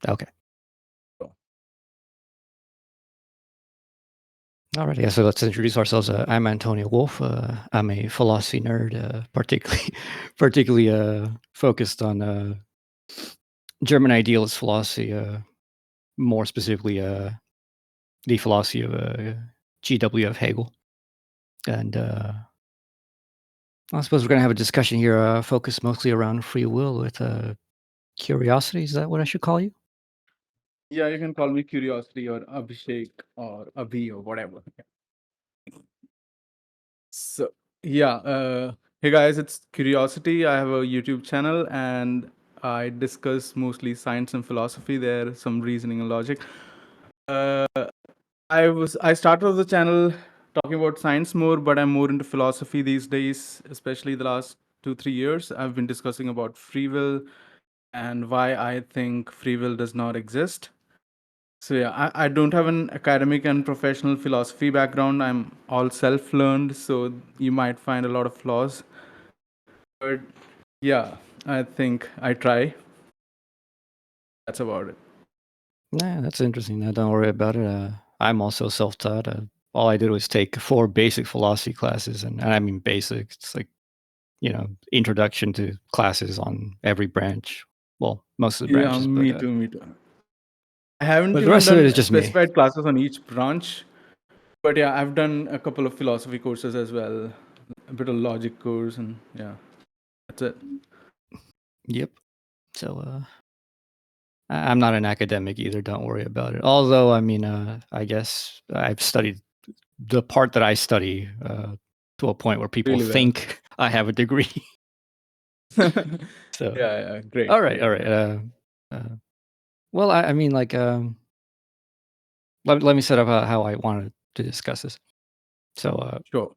Okay. So, All right. Yeah. So let's introduce ourselves. I'm Antonio Wolf. I'm a philosophy nerd, particularly focused on German idealist philosophy, more specifically the philosophy of G.W.F. Hegel. And I suppose we're going to have a discussion here focused mostly around free will with curiosity. Is that what I should call you? yeah, you can call me Curiosity or Abhishek or Abhi or whatever. So, yeah, hey guys, it's Curiosity. I have a YouTube channel and I discuss mostly science and philosophy there, some reasoning and logic. Uh, I started the channel talking about science more, but I'm more into philosophy these days, especially the last 2-3 years. I've been discussing about free will and why I think free will does not exist. So yeah, I don't have an academic and professional philosophy background. I'm all self-learned, so you might find a lot of flaws. But yeah, I think I try. That's about it. Nah, that's interesting. No, don't worry about it. I'm also self-taught. All I did was take 4 basic philosophy classes, and I mean basic. It's like, introduction to classes on every branch. Well, most of the Yeah, branches, me too, me too. I haven't but the even rest of it is done just me. specified classes on each branch, but yeah, I've done a couple of philosophy courses as well, a bit of logic course, and yeah, that's it. Yep. So I'm not an academic either. Don't worry about it. Although, I mean, I guess I've studied the part that I study to a point where people Really well. think I have a degree. So, Yeah, great, all right, great. all right. Well, I mean, like, let me set up how I wanted to discuss this. So, Sure.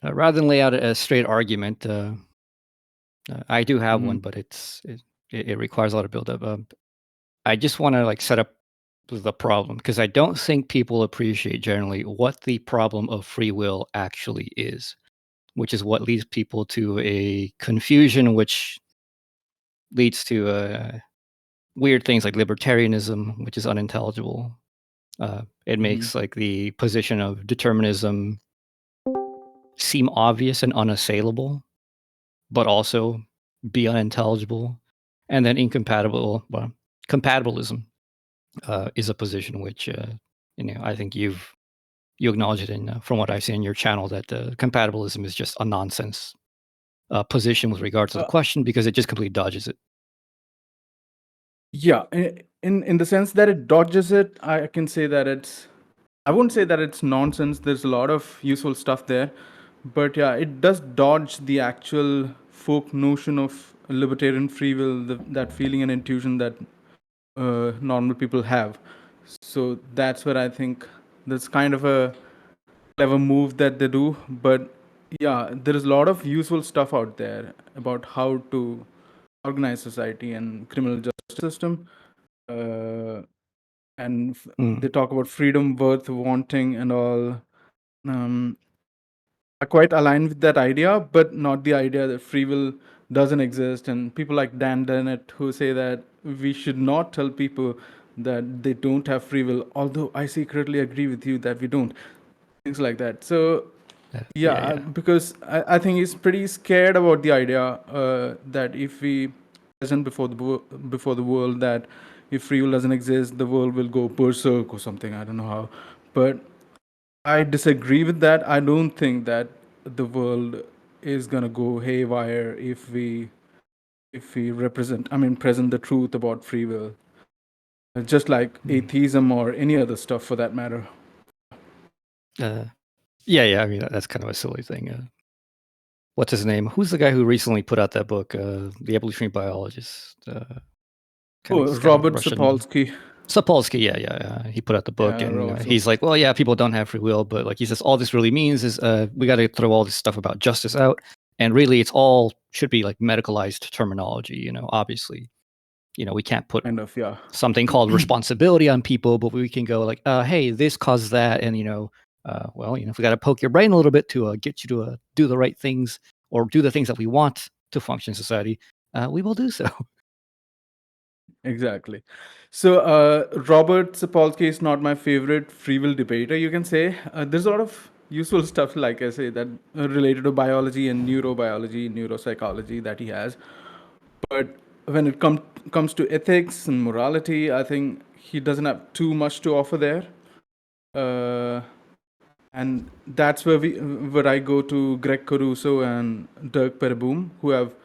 rather than lay out a straight argument, I do have one, Mhm. but it requires a lot of buildup. I just want to like set up the problem because I don't think people appreciate generally what the problem of free will actually is, which is what leads people to a confusion, which leads to weird things like libertarianism, which is unintelligible. It Mhm. makes like the position of determinism seem obvious and unassailable, but also be unintelligible. And then compatibilism is a position which I think you acknowledge it in from what I've seen in your channel that compatibilism is just a nonsense position with regard to the Uh, question because it just completely dodges it. yeah, in the sense that it dodges it, I can say that it's. I won't say that it's nonsense. There's a lot of useful stuff there, but yeah, it does dodge the actual folk notion of libertarian free will, that feeling and intuition that normal people have. So that's where I think that's kind of a clever move that they do. But yeah, there is a lot of useful stuff out there about how to organize society and criminal justice system. Uh, and they Mm. talk about freedom, worth, wanting, and all. Um, I quite align with that idea, but not the idea that free will doesn't exist. And people like Dan Dennett who say that we should not tell people that they don't have free will, although I secretly agree with you that we don't. Things like that. So Yeah, yeah, yeah. because I think he's pretty scared about the idea that if we present before the world that if free will doesn't exist, the world will go berserk or something. I don't know how, but I disagree with that. I don't think that the world is gonna go haywire if we present the truth about free will, just like Mm. atheism or any other stuff for that matter. Yeah, yeah. I mean, that's kind of a silly thing. What's his name? Who's the guy who recently put out that book, The Evolutionary Biologist? Oh, He's kind of a Robert Russian. Sapolsky. Sapolsky, yeah. He put out the book, Yeah, and Robert he's like, Sapolsky. "Well, yeah, people don't have free will, but like he says, all this really means is we got to throw all this stuff about justice out, and really, it's all should be like medicalized terminology. Obviously, we can't put Kind of, yeah. something called responsibility on people, but we can go like, hey, this caused that, and if we got to poke your brain a little bit to get you to do the right things or do the things that we want to function in society, we will do so." Exactly. So, Robert Sapolsky is not my favorite free will debater, you can say. There's a lot of useful stuff, like I say, that related to biology and neurobiology, neuropsychology that he has. But when it comes to ethics and morality, I think he doesn't have too much to offer there. And that's where I go to Greg Caruso and Dirk Pereboom, who have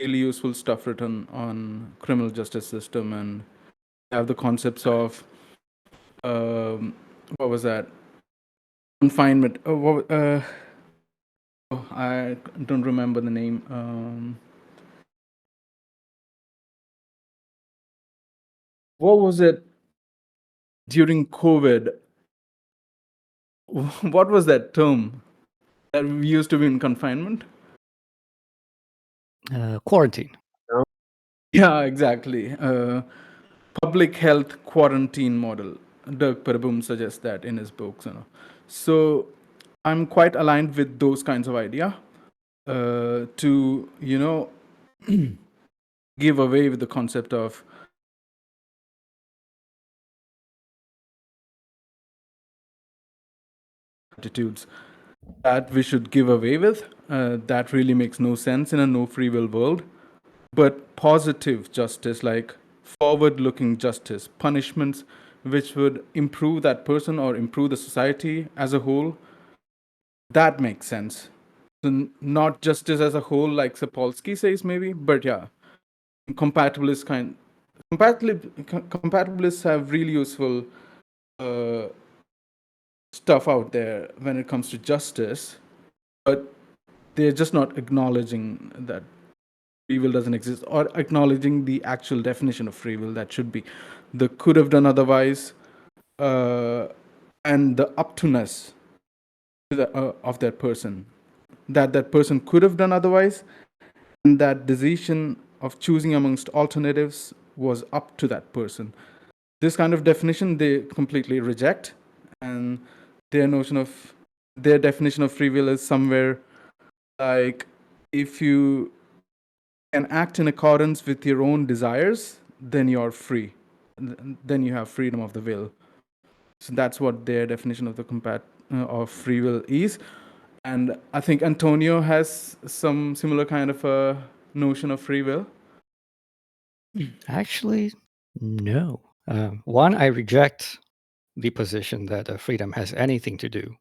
really useful stuff written on criminal justice system, and have the concepts of what was that, confinement. I don't remember the name. What was it during COVID? What was that term that we used to be in confinement? Quarantine. Yeah, exactly. Public health quarantine model. Dirk Pereboom suggests that in his books. So I'm quite aligned with those kinds of idea to give away with the concept of attitudes that we should give away with. That really makes no sense in a no free will world. But positive justice, like forward looking justice, punishments which would improve that person or improve the society as a whole, that makes sense. So not justice as a whole, like Sapolsky says, maybe, but yeah, compatibilist kind. Compatibilists have really useful uh, stuff out there when it comes to justice, but they're just not acknowledging that free will doesn't exist, or acknowledging the actual definition of free will that should be the could have done otherwise, uh, and the up to ness of that person, that person could have done otherwise, and that decision of choosing amongst alternatives was up to that person. This kind of definition they completely reject, and their notion of their definition of free will is somewhere like, if you can act in accordance with your own desires, then you're free. Then you have freedom of the will. So that's what their definition of the of free will is. And I think Antonio has some similar kind of a notion of free will. Actually, no. One, I reject the position that freedom has anything to do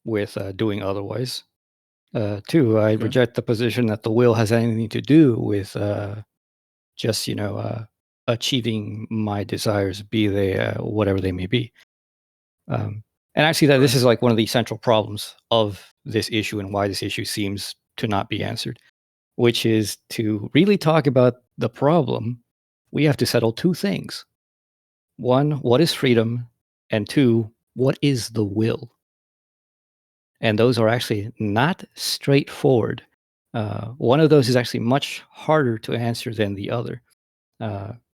with doing otherwise. Two, I reject the position that the will has anything to do with just achieving my desires, be they whatever they may be. And I see that this is like one of the central problems of this issue and why this issue seems to not be answered, which is to really talk about the problem, we have to settle two things. One, what is freedom? And two, what is the will? And those are actually not straightforward. One of those is actually much harder to answer than the other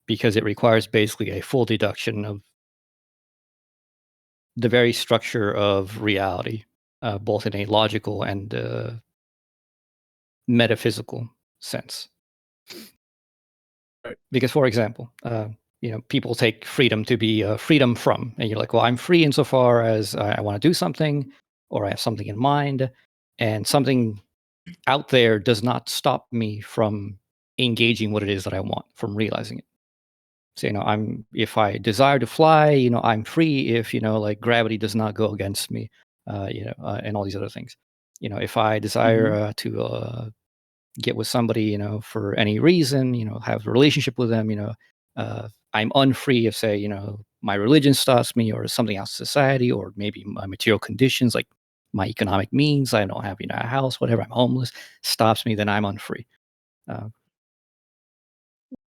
because it requires basically a full deduction of the very structure of reality, both in a logical and metaphysical sense. Right. Because, for example, people take freedom to be freedom from, and you're like, well, I'm free insofar as I want to do something, or I have something in mind, and something out there does not stop me from engaging what it is that I want, from realizing it. So, if I desire to fly, I'm free if, like gravity does not go against me, and all these other things. If I desire to get with somebody, for any reason, have a relationship with them, I'm unfree if, say, my religion stops me or something else in society, or maybe my material conditions, like my economic means, I don't have, a house, whatever, I'm homeless, stops me, then I'm unfree. Uh,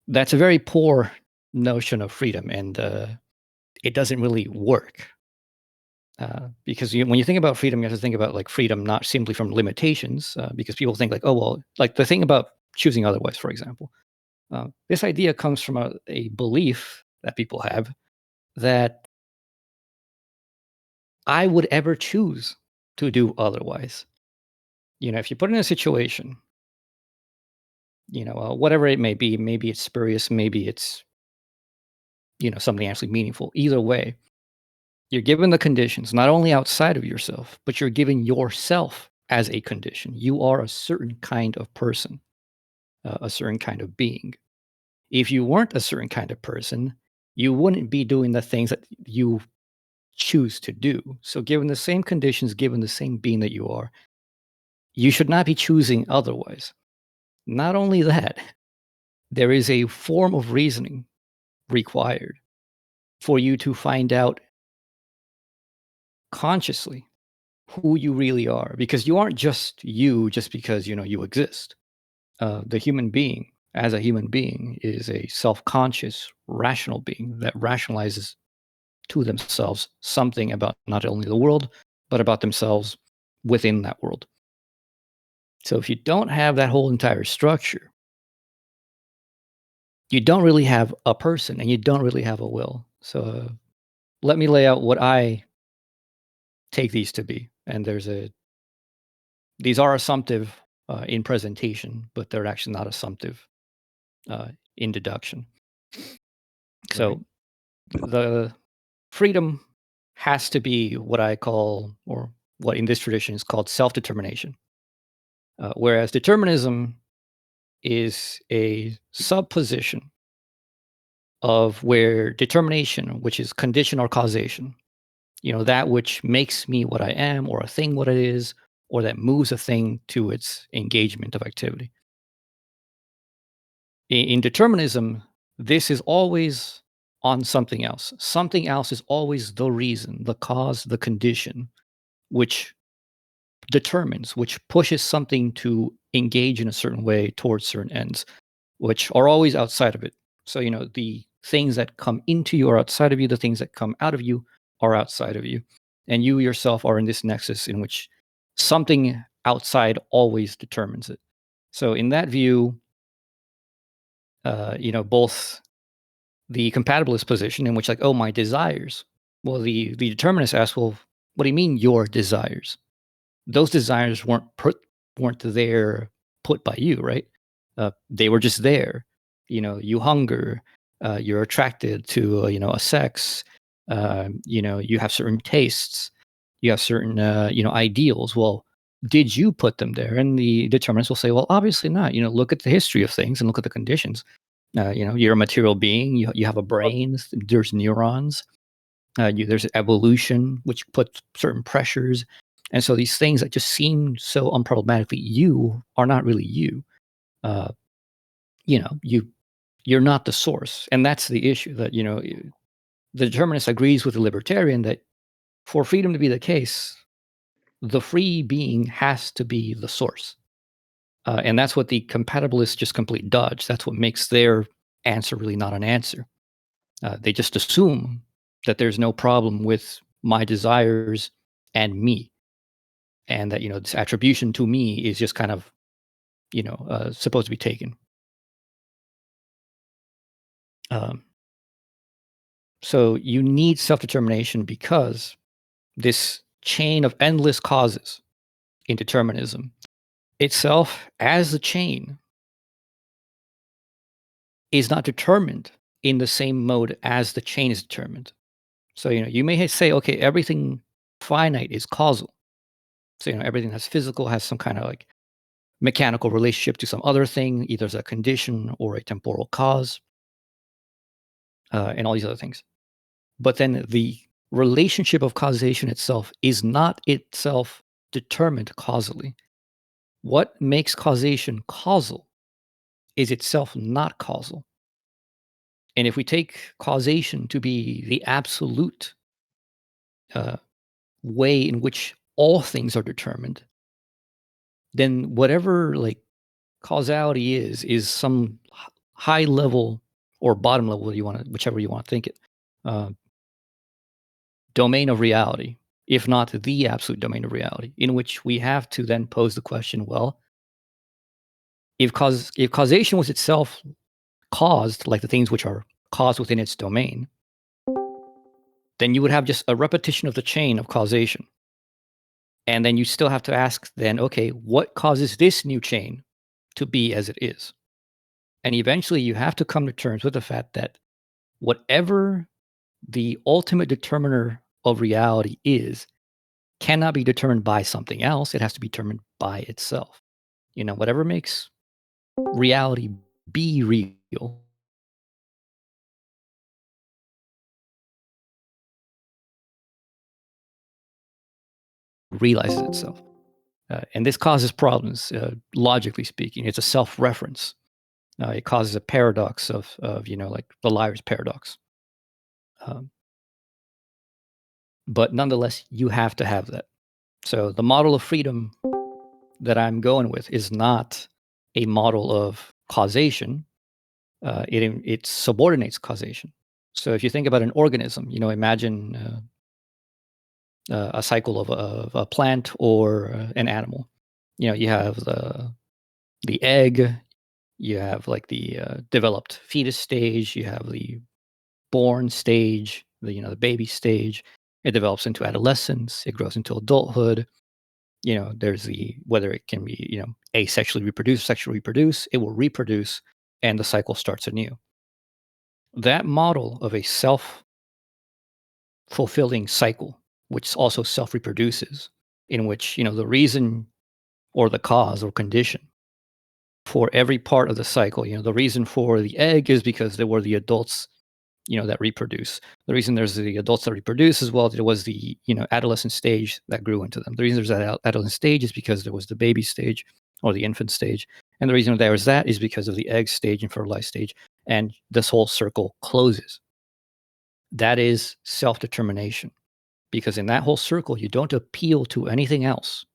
that's a very poor notion of freedom, and it doesn't really work. Because when you think about freedom, you have to think about like freedom not simply from limitations, because people think like, oh well, like the thing about choosing otherwise, for example. This idea comes from a belief that people have that I would ever choose to do otherwise. If you put in a situation, whatever it may be, maybe it's spurious, maybe it's something actually meaningful. Either way, you're given the conditions, not only outside of yourself, but you're given yourself as a condition. You are a certain kind of person, a certain kind of being. If you weren't a certain kind of person, you wouldn't be doing the things that you choose to do. So, given the same conditions, given the same being that you are, you should not be choosing otherwise. Not only that, there is a form of reasoning required for you to find out consciously who you really are, because you aren't just you just because you exist. The human being, as a human being, is a self-conscious, rational being that rationalizes to themselves something about not only the world, but about themselves within that world. So if you don't have that whole entire structure, you don't really have a person and you don't really have a will. So let me lay out what I take these to be. And these are assumptive in presentation, but they're actually not assumptive in deduction. So the freedom has to be what I call, or what in this tradition is called, self-determination. Whereas determinism is a subposition of where determination, which is condition or causation, that which makes me what I am, or a thing what it is, or that moves a thing to its engagement of activity. In determinism, this is always on something else. Something else is always the reason, the cause, the condition, which determines, which pushes something to engage in a certain way towards certain ends, which are always outside of it. So, the things that come into you are outside of you, the things that come out of you are outside of you. And you yourself are in this nexus in which something outside always determines it. So, in that view, both the compatibilist position in which, like, oh, my desires. Well, the determinist asks, well, what do you mean your desires? Those desires weren't there put by you, right? They were just there. You hunger, you're attracted to a sex, you have certain tastes, you have certain ideals. Well, did you put them there? And the determinist will say, well, obviously not. Look at the history of things and look at the conditions. You're a material being. You have a brain. There's neurons. There's evolution, which puts certain pressures, and so these things that just seem so unproblematically you are not really you. Uh, you're not the source, and that's the issue. That the determinist agrees with the libertarian that for freedom to be the case, the free being has to be the source, and that's what the compatibilists just completely dodge. That's what makes their answer really not an answer. They just assume that there's no problem with my desires and me, and that this attribution to me is just kind of supposed to be taken. Um, so you need self-determination because this chain of endless causes in determinism itself, as a chain, is not determined in the same mode as the chain is determined. So you may say, okay, everything finite is causal. So everything that's physical has some kind of like mechanical relationship to some other thing, either as a condition or a temporal cause, and all these other things. But then the relationship of causation itself is not itself determined causally. What makes causation causal is itself not causal. And if we take causation to be the absolute uh, way in which all things are determined, then whatever like causality is some high level or bottom level, whichever you want to think it, uh, domain of reality, if not the absolute domain of reality, in which we have to then pose the question, well, if causation was itself caused, like the things which are caused within its domain, then you would have just a repetition of the chain of causation. And then you still have to ask then, okay, what causes this new chain to be as it is? And eventually you have to come to terms with the fact that whatever the ultimate determiner of reality is cannot be determined by something else. It has to be determined by itself. Whatever makes reality be real realizes itself. And this causes problems, logically speaking. It's a self-reference. It causes a paradox of like the liar's paradox. Um, but nonetheless, you have to have that. So the model of freedom that I'm going with is not a model of causation. It subordinates causation. So if you think about an organism, imagine a cycle of a plant or an animal. You have the egg, you have like the developed fetus stage, you have the born stage, the baby stage. It develops into adolescence, it grows into adulthood. There's the whether it can be asexually reproduce, sexually reproduce. It will reproduce, and the cycle starts anew. That model of a self-fulfilling cycle, which also self-reproduces, in which the reason or the cause or condition for every part of the cycle. The reason for the egg is because there were the adults, that reproduce. The reason there's the adults that reproduce as well, there was the, adolescent stage that grew into them. The reason there's that adolescent stage is because there was the baby stage or the infant stage. And the reason there was that is because of the egg stage and fertilized stage. And this whole circle closes. That is self-determination. Because in that whole circle, you don't appeal to anything else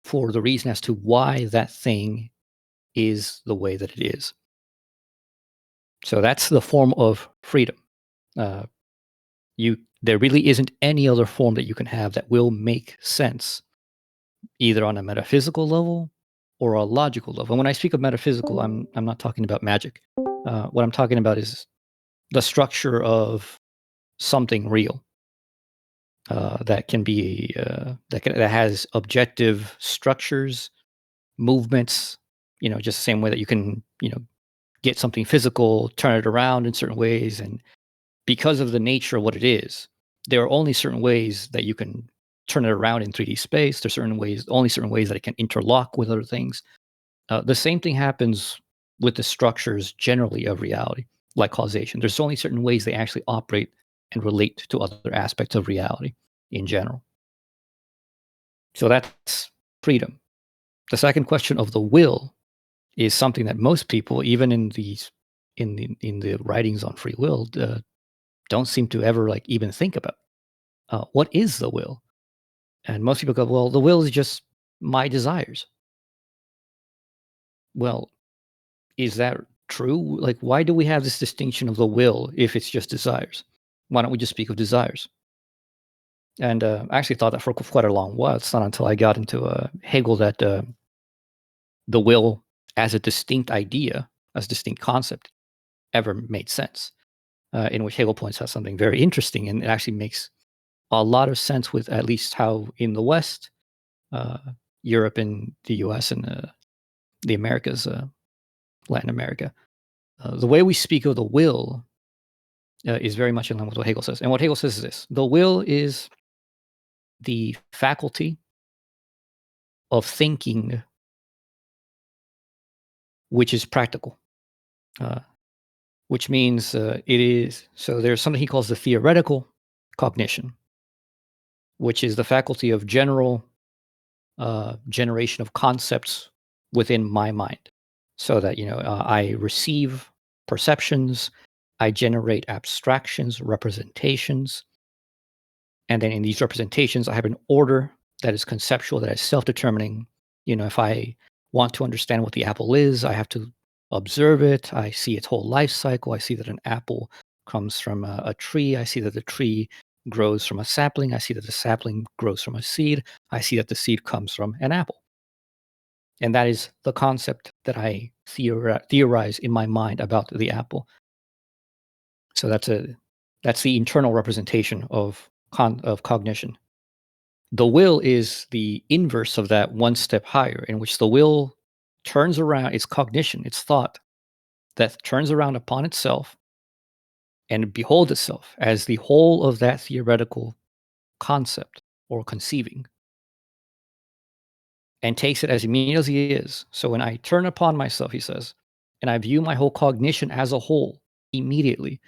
for the reason as to why that thing is the way that it is. So that's the form of freedom. There really isn't any other form that you can have that will make sense, either on a metaphysical level or a logical level. And when I speak of metaphysical, I'm not talking about magic. What I'm talking about is the structure of something real that can be that has objective structures, movements. Just the same way that you can get something physical, turn it around in certain ways, and because of the nature of what it is, there are only certain ways that you can turn it around in 3D space. There's only certain ways that it can interlock with other things. The same thing happens with the structures generally of reality, like causation. There's only certain ways they actually operate and relate to other aspects of reality in general. So that's freedom. The second question of the will is something that most people, even in the writings on free will, don't seem to ever like even think about. What is the will? And most people go, well, the will is just my desires. Well, is that true? Like, why do we have this distinction of the will if it's just desires? Why don't we just speak of desires? And I actually thought that for quite a long while. It's not until I got into Hegel that the will as a distinct idea, as a distinct concept, ever made sense. In which Hegel points out something very interesting, and it actually makes a lot of sense with at least how in the West, uh, Europe and the US and the Americas, Latin America, the way we speak of the will is very much in line with what Hegel says. And what Hegel says is this: the will is the faculty of thinking which is practical, uh, which means it is. So there's something he calls the theoretical cognition, which is the faculty of general generation of concepts within my mind, so that I receive perceptions, I generate abstractions, representations, and then in these representations, I have an order that is conceptual, that is self-determining. If I want to understand what the apple is, I have to observe it. I see its whole life cycle. I see that an apple comes from a tree. I see that the tree grows from a sapling. I see that the sapling grows from a seed. I see that the seed comes from an apple. And that is the concept that I theorize in my mind about the apple. So that's the internal representation of cognition. The will is the inverse of that, one step higher, in which the will turns around. It's cognition, it's thought that turns around upon itself and beholds itself as the whole of that theoretical concept or conceiving, and takes it as immediate as he is. So when I turn upon myself, he says, and I view my whole cognition as a whole immediately,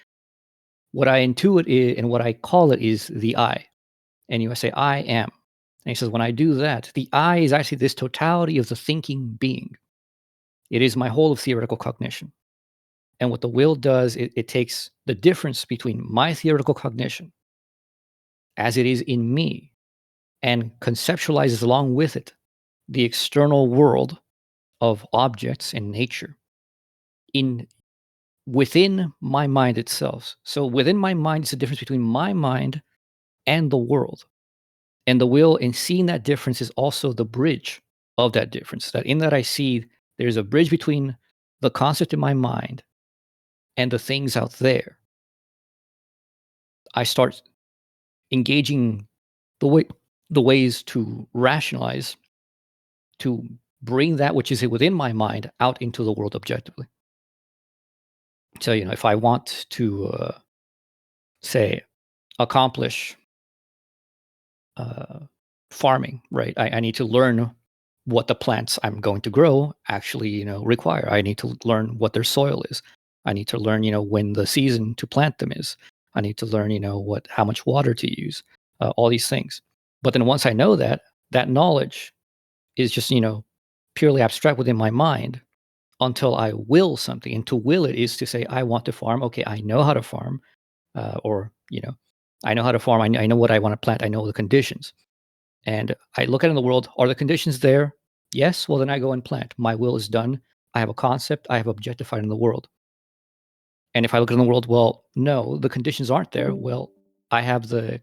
what I intuit and what I call it is the I. And you say, I am. And he says, when I do that, the I is actually this totality of the thinking being. It is my whole of theoretical cognition. And what the will does, it takes the difference between my theoretical cognition as it is in me and conceptualizes along with it the external world of objects and nature in within my mind itself. So within my mind is the difference between my mind and the world. And the will, in seeing that difference, is also the bridge of that difference. That in that I see there's a bridge between the concept in my mind and the things out there. I start engaging the way the ways to rationalize, to bring that which is within my mind out into the world objectively. So, if I want to say accomplish uh, farming, right? I need to learn what the plants I'm going to grow actually, require. I need to learn what their soil is. I need to learn, when the season to plant them is. I need to learn, how much water to use. All these things. But then once I know that, that knowledge is just, purely abstract within my mind until I will something. And to will it is to say, I want to farm. Okay, I know how to farm, or I know how to farm. I know what I want to plant. I know the conditions. And I look at in the world, are the conditions there? Yes. Well, then I go and plant. My will is done. I have a concept. I have objectified in the world. And if I look at in the world, well, no, the conditions aren't there. Well, I have the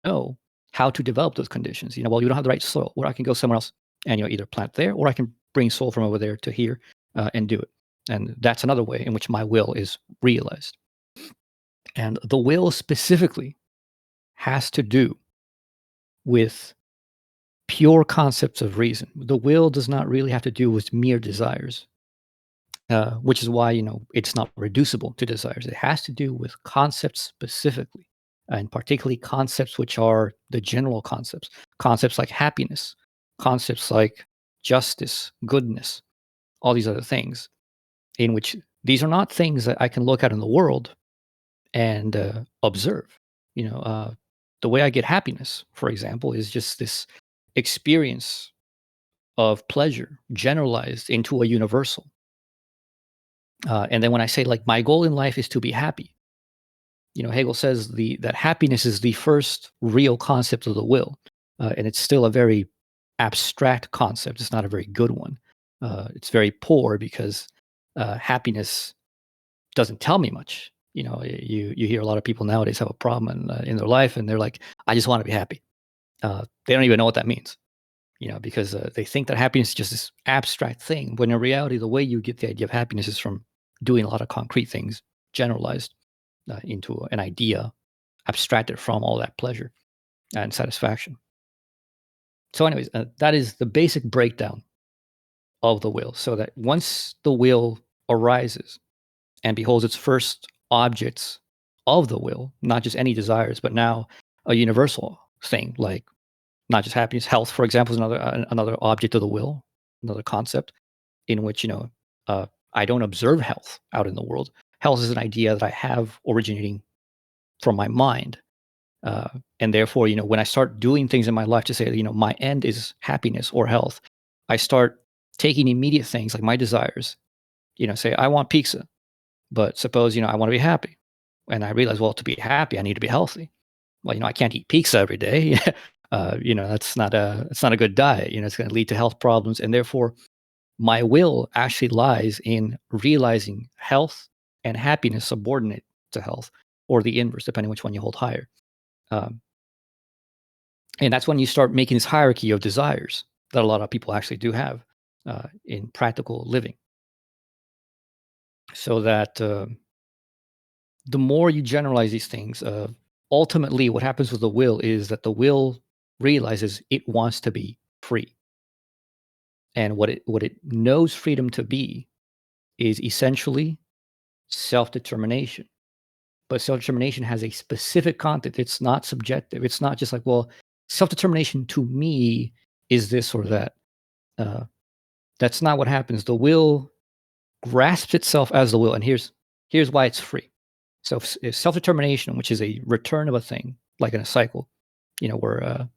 know how to develop those conditions. Well, you don't have the right soil. Well, I can go somewhere else and either plant there, or I can bring soil from over there to here and do it. And that's another way in which my will is realized. And the will specifically has to do with pure concepts of reason. The will does not really have to do with mere desires, which is why it's not reducible to desires. It has to do with concepts specifically, and particularly concepts which are the general concepts, concepts like happiness, concepts like justice, goodness, all these other things. In which these are not things that I can look at in the world and observe. The way I get happiness, for example, is just this experience of pleasure generalized into a universal. And then when I say like my goal in life is to be happy, Hegel says that happiness is the first real concept of the will, and it's still a very abstract concept. It's not a very good one. It's very poor because happiness doesn't tell me much. You hear a lot of people nowadays have a problem in their life, and they're like, "I just want to be happy." They don't even know what that means. Because they think that happiness is just this abstract thing, when in reality, the way you get the idea of happiness is from doing a lot of concrete things, generalized into an idea, abstracted from all that pleasure and satisfaction. So, anyways, that is the basic breakdown of the will. So that once the will arises and beholds its first objects of the will, not just any desires, but now a universal thing like not just happiness, health, for example, is another object of the will, another concept in which I don't observe health out in the world. Health is an idea that I have originating from my mind, and therefore, when I start doing things in my life to say, my end is happiness or health, I start taking immediate things like my desires. Say I want pizza, but suppose I want to be happy, and I realize, well, to be happy, I need to be healthy. Well, I can't eat pizza every day. That's not a good diet. It's going to lead to health problems, and therefore, my will actually lies in realizing health and happiness subordinate to health, or the inverse, depending which one you hold higher. Um, and that's when you start making this hierarchy of desires that a lot of people actually do have in practical living. So that the more you generalize these things, ultimately what happens with the will is that the will realizes it wants to be free. And what it knows freedom to be is essentially self-determination. But self-determination has a specific content. It's not subjective. It's not just like, well, self-determination to me is this or that. That's not what happens. The will grasps itself as the will, and here's why it's free. So if self-determination, which is a return of a thing, like in a cycle, where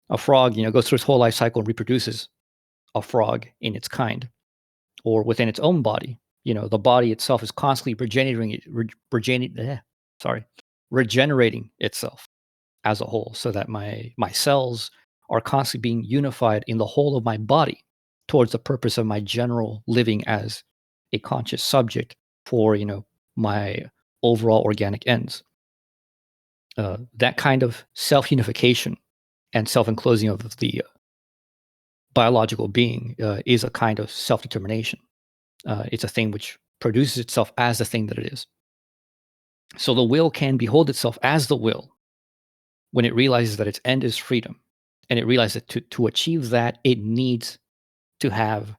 a frog, goes through its whole life cycle and reproduces a frog in its kind, or within its own body. The body itself is constantly regenerating itself as a whole, so that my cells are constantly being unified in the whole of my body towards the purpose of my general living as a conscious subject for my overall organic ends. That kind of self-unification and self-enclosing of the biological being is a kind of self-determination. It's a thing which produces itself as the thing that it is. So the will can behold itself as the will when it realizes that its end is freedom, and it realizes that to achieve that, it needs to have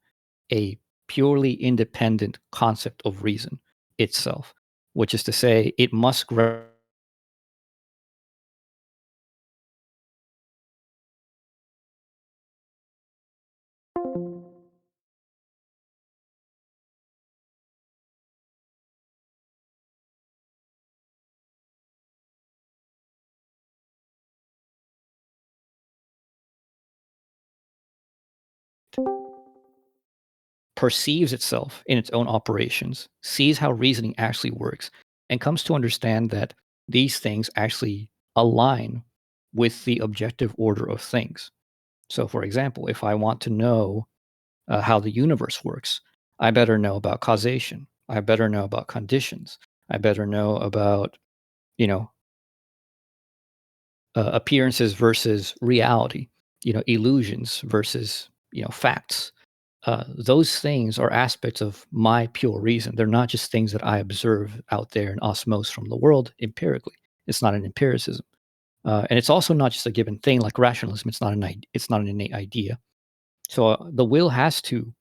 a purely independent concept of reason itself, which is to say, it must perceives itself in its own operations, sees how reasoning actually works, and comes to understand that these things actually align with the objective order of things. So, for example, if I want to know how the universe works, I better know about causation. I better know about conditions. I better know about, you know, appearances versus reality, illusions versus, facts. Those things are aspects of my pure reason. They're not just things that I observe out there in osmosis from the world empirically. It's not an empiricism. And it's also not just a given thing like rationalism. It's not an innate idea. So the will has to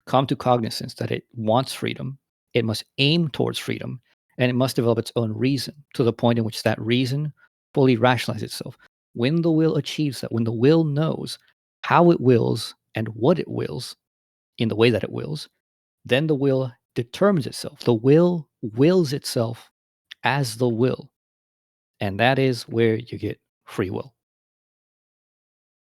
come to cognizance that it wants freedom. It must aim towards freedom, and it must develop its own reason to the point in which that reason fully rationalizes itself. When the will achieves that, when the will knows how it wills and what it wills in the way that it wills, then the will determines itself. The will wills itself as the will, and that is where you get free will.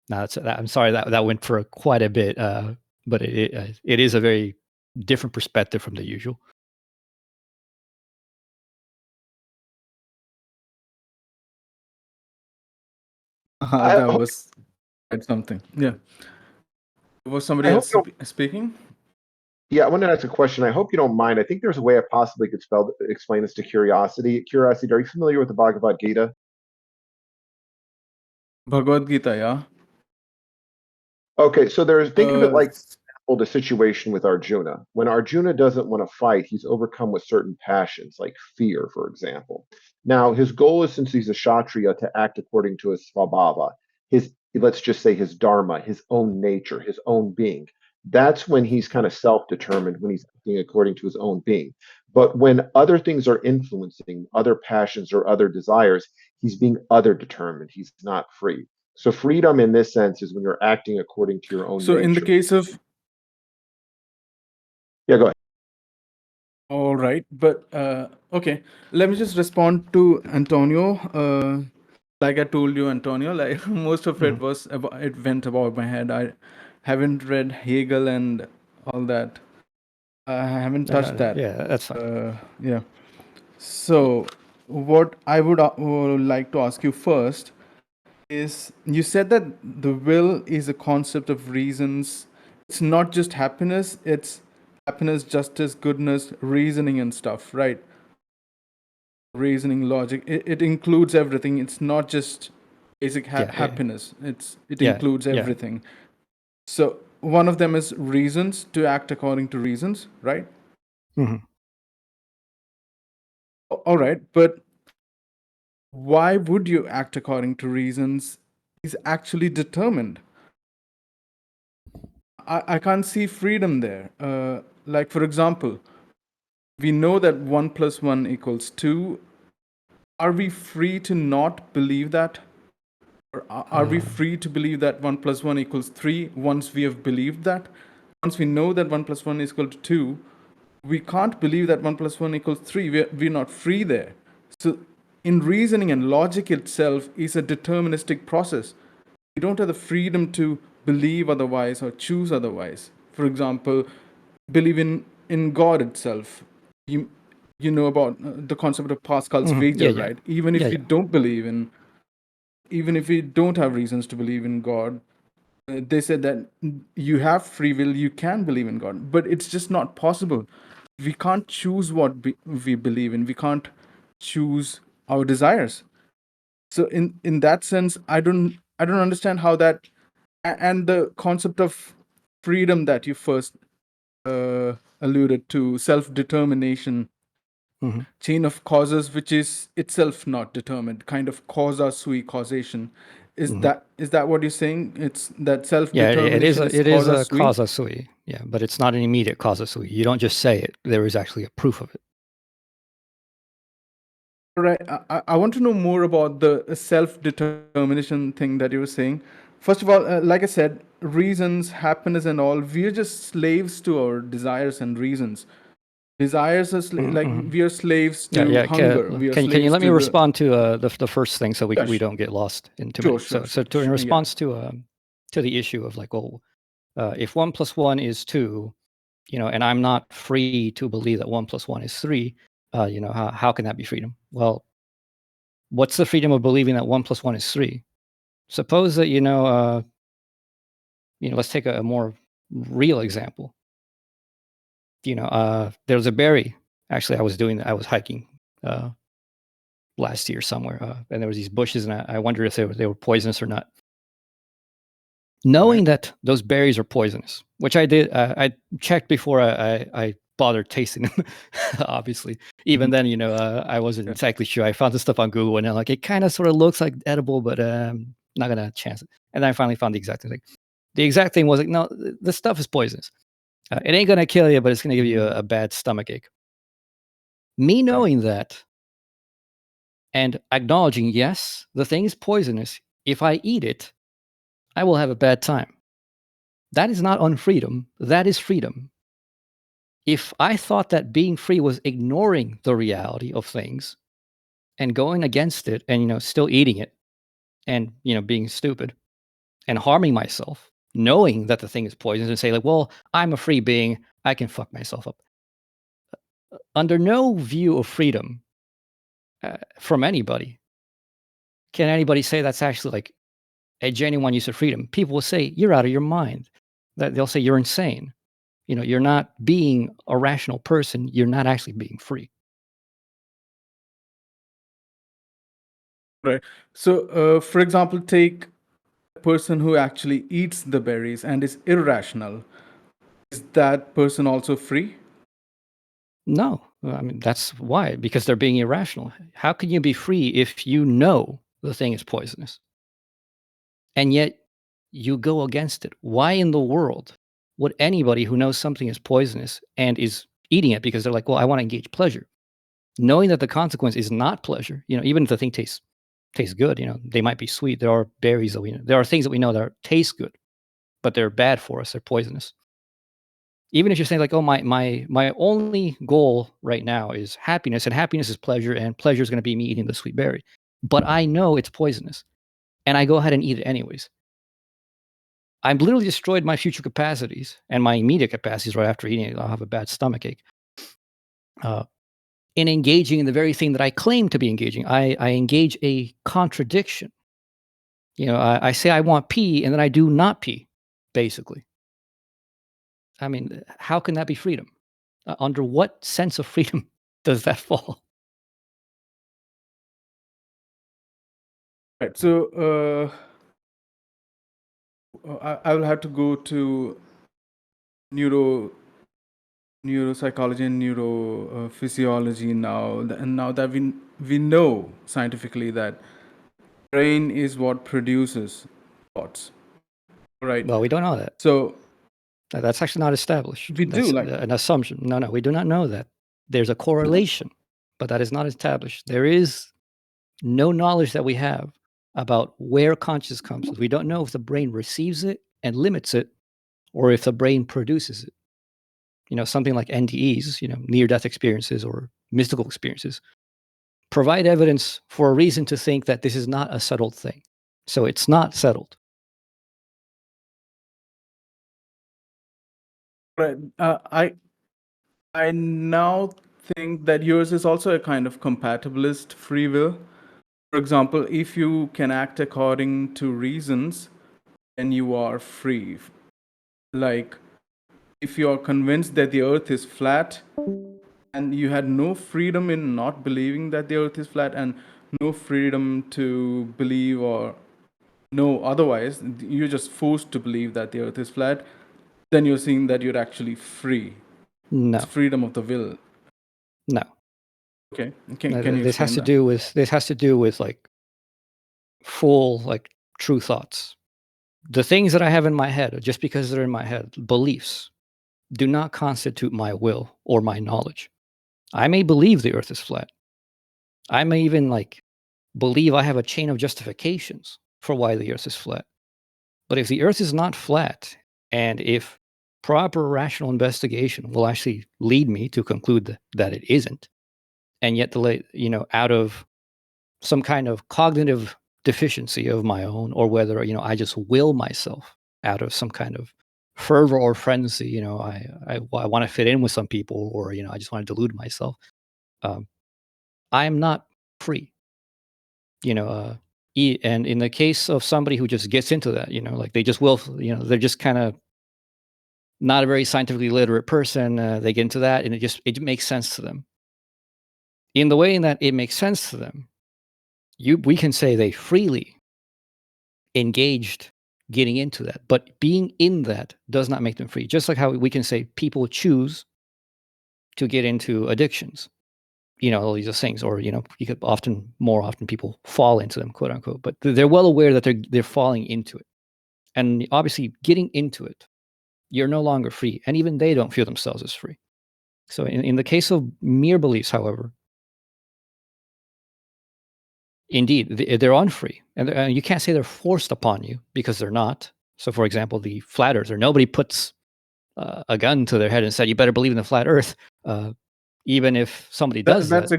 Now, I'm sorry that went for quite a bit, but it is a very different perspective from the usual. I That hope, was quite something. Yeah. Was somebody I hope else you don't. speaking? Yeah, I wanted to ask a question. I hope you don't mind. I think there's a way I possibly could explain this to curiosity. Curiosity, are you familiar with the Bhagavad Gita? Bhagavad Gita, yeah. Okay, so think of it Uh, like the situation with Arjuna. When Arjuna doesn't want to fight, he's overcome with certain passions, like fear, for example. Now, his goal is, since he's a Kshatriya, to act according to his svabhava, let's just say his dharma, his own nature, his own being. That's when he's kind of self-determined, when he's acting according to his own being. But when other things are influencing, other passions or other desires, he's being other determined. He's not free. So freedom in this sense is when you're acting according to your own so in the nature. case of Yeah, go ahead. all right, but okay, let me just respond to Antonio. Like I told you, Antonio, like most of it Mhm. was it went above my head. I haven't read Hegel and all that. I haven't touched that. Yeah, that's fine. Yeah. So, what I would like to ask you first is you said that the will is a concept of reasons. It's not just happiness, it's happiness, justice, goodness, reasoning, and stuff, right? Reasoning, logic. It includes everything. It's not just basic Yeah, happiness, it yeah, includes yeah. everything. So, one of them is reasons to act according to reasons, right? Mhm. All right, but why would you act according to reasons is actually determined? I can't see freedom there. Like, for example, we know that 1 plus 1 equals 2. Are we free to not believe that? Or are we free to believe that 1 plus 1 equals 3 once we have believed that? Once we know that 1 plus 1 is equal to 2, we can't believe that 1 plus 1 equals 3. We're not free there. So in reasoning and logic itself is a deterministic process. We don't have the freedom to believe otherwise or choose otherwise. For example, believe in God itself. You know about the concept of Pascal's wager, Yeah. right? Even if Yeah, we yeah. don't believe in, even if we don't have reasons to believe in God, they said that you have free will, you can believe in God, but it's just not possible. We can't choose what we believe in. We can't choose our desires. So in that sense, I don't understand how that, and the concept of freedom that you first alluded to, self-determination, chain of causes, which is itself not determined, kind of causa sui causation. Is that what you're saying? It's that Yeah, self-determination is it is causa a sui? causa sui. Yeah, but it's not an immediate causa sui. You don't just say it. There is actually a proof of it. Right. I want to know more about the self-determination thing that you were saying. First of all, like I said, reasons, happiness, and all, we're just slaves to our desires and reasons. Desires are like we are slaves to Yeah. hunger. We are Can you slaves let me to respond to the first thing so we Yeah, we don't get lost in too sure, many? sure, So sure. in Yeah. response to the issue of like, well, if 1 plus 1 is 2, and I'm not free to believe that 1 plus 1 is 3, how can that be freedom? Well, what's the freedom of believing that 1 plus 1 is 3? Suppose that, let's take a more real example. There's a berry. Actually, I was hiking last year somewhere, and there was these bushes, and I wondered if they were poisonous or not. Knowing that those berries are poisonous, which I did, I checked before I bothered tasting them. Obviously, even then, I wasn't exactly sure. I found this stuff on Google, and I'm like, it kind of sort of looks like edible, but not gonna chance it. And then I finally found the exact thing. The exact thing was like, no, this stuff is poisonous. It ain't gonna kill you, but it's gonna give you a bad stomach ache. Me knowing that and acknowledging, yes, the thing is poisonous. If I eat it, I will have a bad time. That is not unfreedom. That is freedom. If I thought that being free was ignoring the reality of things and going against it and, still eating it and, being stupid and harming myself, knowing that the thing is poisonous and say like, well, I'm a free being. I can fuck myself up. Under no view of freedom from anybody can anybody say that's actually like a genuine use of freedom. People will say, you're out of your mind. They'll say you're insane. You're not being a rational person. You're not actually being free. Right. So, for example, take a person who actually eats the berries and is irrational. Is that person also free? No, I mean, that's why, because they're being irrational. How can you be free if you know the thing is poisonous? And yet you go against it. Why in the world would anybody who knows something is poisonous and is eating it because they're like, well, I want to engage pleasure, knowing that the consequence is not pleasure, even if the thing tastes good, they might be sweet. There are berries that we know. There are things that we know that taste good, but they're bad for us. They're poisonous. Even if you're saying like, oh, my only goal right now is happiness, and happiness is pleasure, and pleasure is going to be me eating the sweet berry, but I know it's poisonous, and I go ahead and eat it anyways. I've literally destroyed my future capacities and my immediate capacities right after eating it. I'll have a bad stomachache. In engaging in the very thing that I claim to be engaging, I engage a contradiction. I say I want pee, and then I do not pee, basically. I mean, how can that be freedom? Under what sense of freedom does that fall? Right. So, I will have to go to neuropsychology and neurophysiology now. And now that we know scientifically that brain is what produces thoughts. Right. Well, we don't know that. So That's actually not established. we do That's like an assumption. No, we do not know that. there's a correlation, but that is not established. There is no knowledge that we have about where consciousness comes from. We don't know if the brain receives it and limits it, or if the brain produces it. Something like NDEs, near-death experiences or mystical experiences, provide evidence for a reason to think that this is not a settled thing. So it's not settled. Right. I now think that yours is also a kind of compatibilist free will. For example, if you can act according to reasons, then you are free. Like, if you are convinced that the earth is flat and you had no freedom in not believing that the earth is flat and no freedom to believe or know otherwise, you're just forced to believe that the earth is flat, then you're seeing that you're actually free. No. It's freedom of the will. No. Okay. Can you This has explain to do with like full, like, true thoughts. The things that I have in my head, just because they're in my head, beliefs, do not constitute my will or my knowledge. I may believe the earth is flat. I may even believe I have a chain of justifications for why the earth is flat. But if the earth is not flat, and if proper rational investigation will actually lead me to conclude that it isn't, and yet out of some kind of cognitive deficiency of my own, or whether I just will myself out of some kind of fervor or frenzy, I want to fit in with some people, or I just want to delude myself. I am not free. And in the case of somebody who just gets into that, they just will, they're just kind of not a very scientifically literate person. They get into that, and it makes sense to them. In the way in that it makes sense to them, we can say they freely engaged getting into that, but being in that does not make them free. Just like how we can say people choose to get into addictions, all these things, or you could more often people fall into them, quote unquote, but they're well aware that they're falling into it, and obviously getting into it, you're no longer free, and even they don't feel themselves as free. So in the case of mere beliefs, however, indeed, they're unfree, and you can't say they're forced upon you, because they're not. So, for example, the flat earther, nobody puts a gun to their head and said, "You better believe in the flat Earth." Even if somebody does that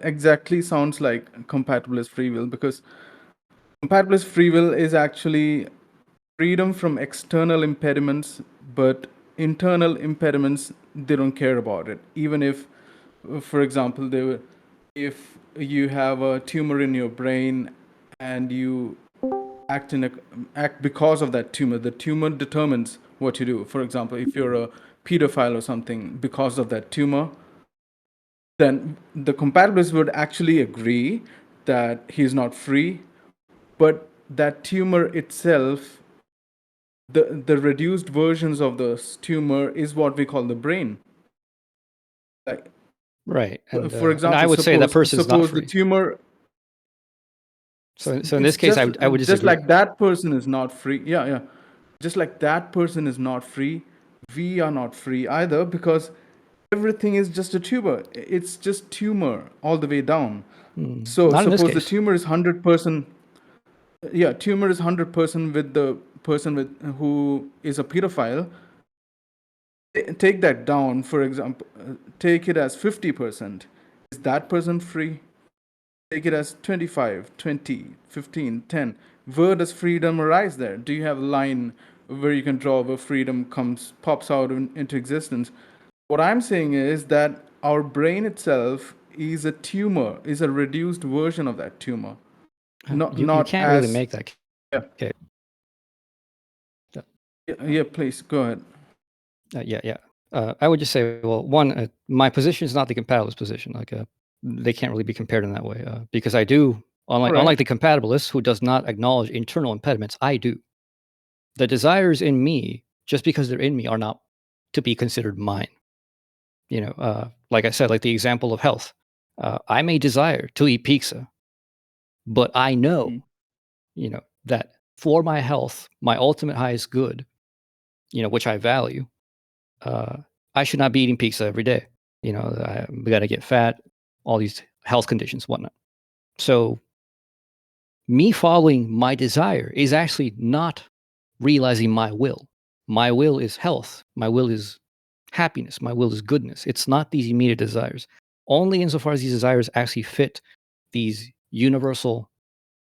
exactly sounds like compatibilist free will, because compatibilist free will is actually freedom from external impediments, but internal impediments, they don't care about it. Even if, for example, if you have a tumor in your brain and you act because of that tumor, the tumor determines what you do. For example, if you're a pedophile or something because of that tumor, then the compatibilists would actually agree that he's not free, but that tumor itself, the reduced versions of the tumor is what we call the brain. Like, right, for example, and I would say that person is not free. The tumor. So in this case, I would disagree. Just like that person is not free. Yeah. Just like that person is not free, we are not free either, because everything is just a tumor. It's just tumor all the way down. So not in this suppose the case. tumor is 100%. Yeah, tumor is 100% with the person who is a pedophile. Take that down, for example, take it as 50%. Is that person free? Take it as 25, 20, 15, 10. Where does freedom arise there? Do you have a line where you can draw where freedom pops out into existence? What I'm saying is that our brain itself is a tumor, is a reduced version of that tumor. You can't really make that. Yeah. Okay. Yeah, please go ahead. Yeah. I would just say, well, one, my position is not the compatibilist position. They can't really be compared in that way, because I do, unlike the compatibilist who does not acknowledge internal impediments, I do. The desires in me, just because they're in me, are not to be considered mine. Like I said, like the example of health, I may desire to eat pizza, but I know, that for my health, my ultimate highest good, which I value, I should not be eating pizza every day. we got to get fat, all these health conditions, whatnot. So me following my desire is actually not realizing my will. My will is health. My will is happiness. My will is goodness. It's not these immediate desires. Only insofar as these desires actually fit these universal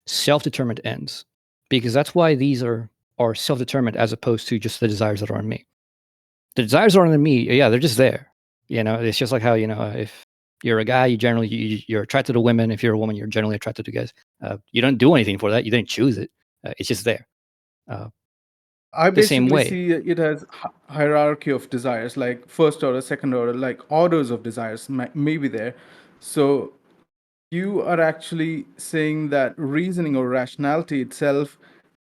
self-determined ends, because that's why these are self-determined as opposed to just the desires that are in me. The desires are in me, yeah, they're just there. It's just like how, if you're a guy, you're attracted to women. If you're a woman, you're generally attracted to guys. You don't do anything for that. You didn't choose it. It's just there. I The same basically way. see it as hierarchy of desires, like first order, second order, like orders of desires may be there. So you are actually saying that reasoning or rationality itself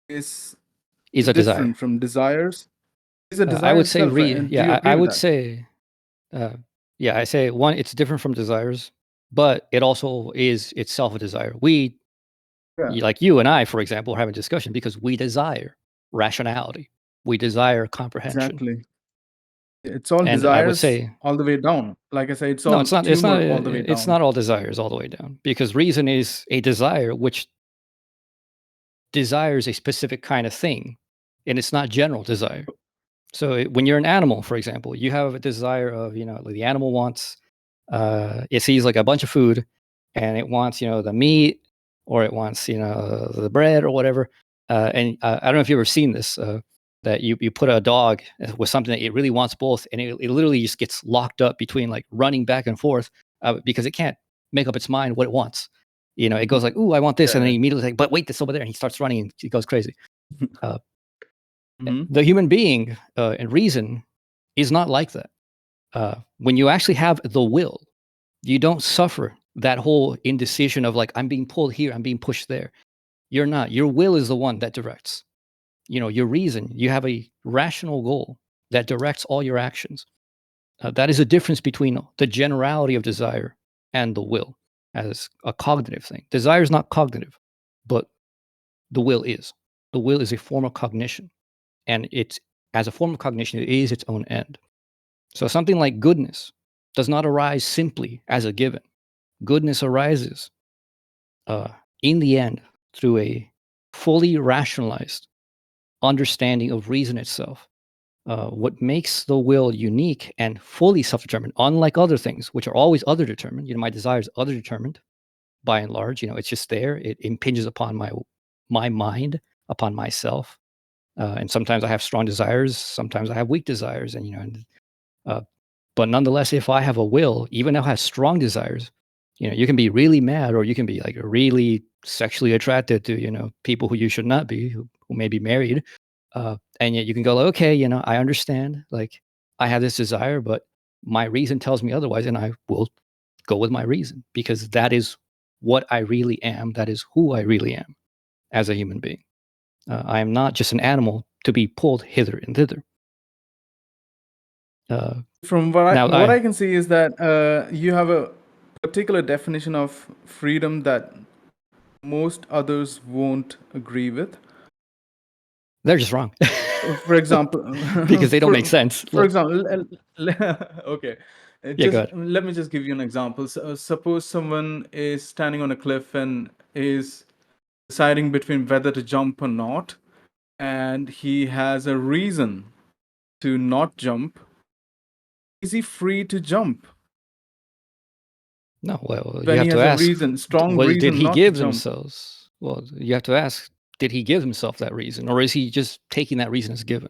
is Is a desire. different from desires. Is a desire I would say, itself, right? And do you agree I with would that? say, I say one, it's different from desires, but it also is itself a desire. Yeah. Like you and I, for example, are having a discussion because we desire rationality. We desire comprehension. Exactly. It's all And desires I would say, all the way down. Like I say, it's no, all it's not. tumor all the way down. It's not all desires all the way down, because reason is a desire which desires a specific kind of thing, and it's not general desire. So when you're an animal, for example, you have a desire of, like the animal wants, it sees like a bunch of food, and it wants, the meat, or it wants, the bread or whatever. And I don't know if you've ever seen this, that you put a dog with something that it really wants both, and it literally just gets locked up between like running back and forth because it can't make up its mind what it wants. It goes like, "Ooh, I want this," and then immediately like, "But wait, this over there," and he starts running and he goes crazy. The human being and reason is not like that. When you actually have the will, you don't suffer that whole indecision of like, I'm being pulled here, I'm being pushed there. You're not. Your will is the one that directs. Your reason, you have a rational goal that directs all your actions. That is a difference between the generality of desire and the will as a cognitive thing. Desire is not cognitive, but the will is. The will is a form of cognition. And it's, as a form of cognition, it is its own end. So something like goodness does not arise simply as a given. Goodness arises in the end through a fully rationalized understanding of reason itself. What makes the will unique and fully self-determined, unlike other things, which are always other-determined. My desire is other-determined, by and large. It's just there. It impinges upon my mind, upon myself. And sometimes I have strong desires. Sometimes I have weak desires. But nonetheless, if I have a will, even though I have strong desires, you can be really mad, or you can be like really sexually attracted to, people who you should not be, who may be married. And yet you can go like, okay, I understand, like I have this desire, but my reason tells me otherwise. And I will go with my reason, because that is what I really am. That is who I really am as a human being. I am not just an animal to be pulled hither and thither. From what I can see is that you have a particular definition of freedom that most others won't agree with. They're just wrong. For example, because they don't make sense. For example, okay, go ahead. let me just give you an example. So, suppose someone is standing on a cliff and is deciding between whether to jump or not, and he has a reason to not jump. Is he free to jump? No, well, When you have he to has ask. a reason, strong reason did he not give to jump. themselves? Well, you have to ask, did he give himself that reason, or is he just taking that reason as given?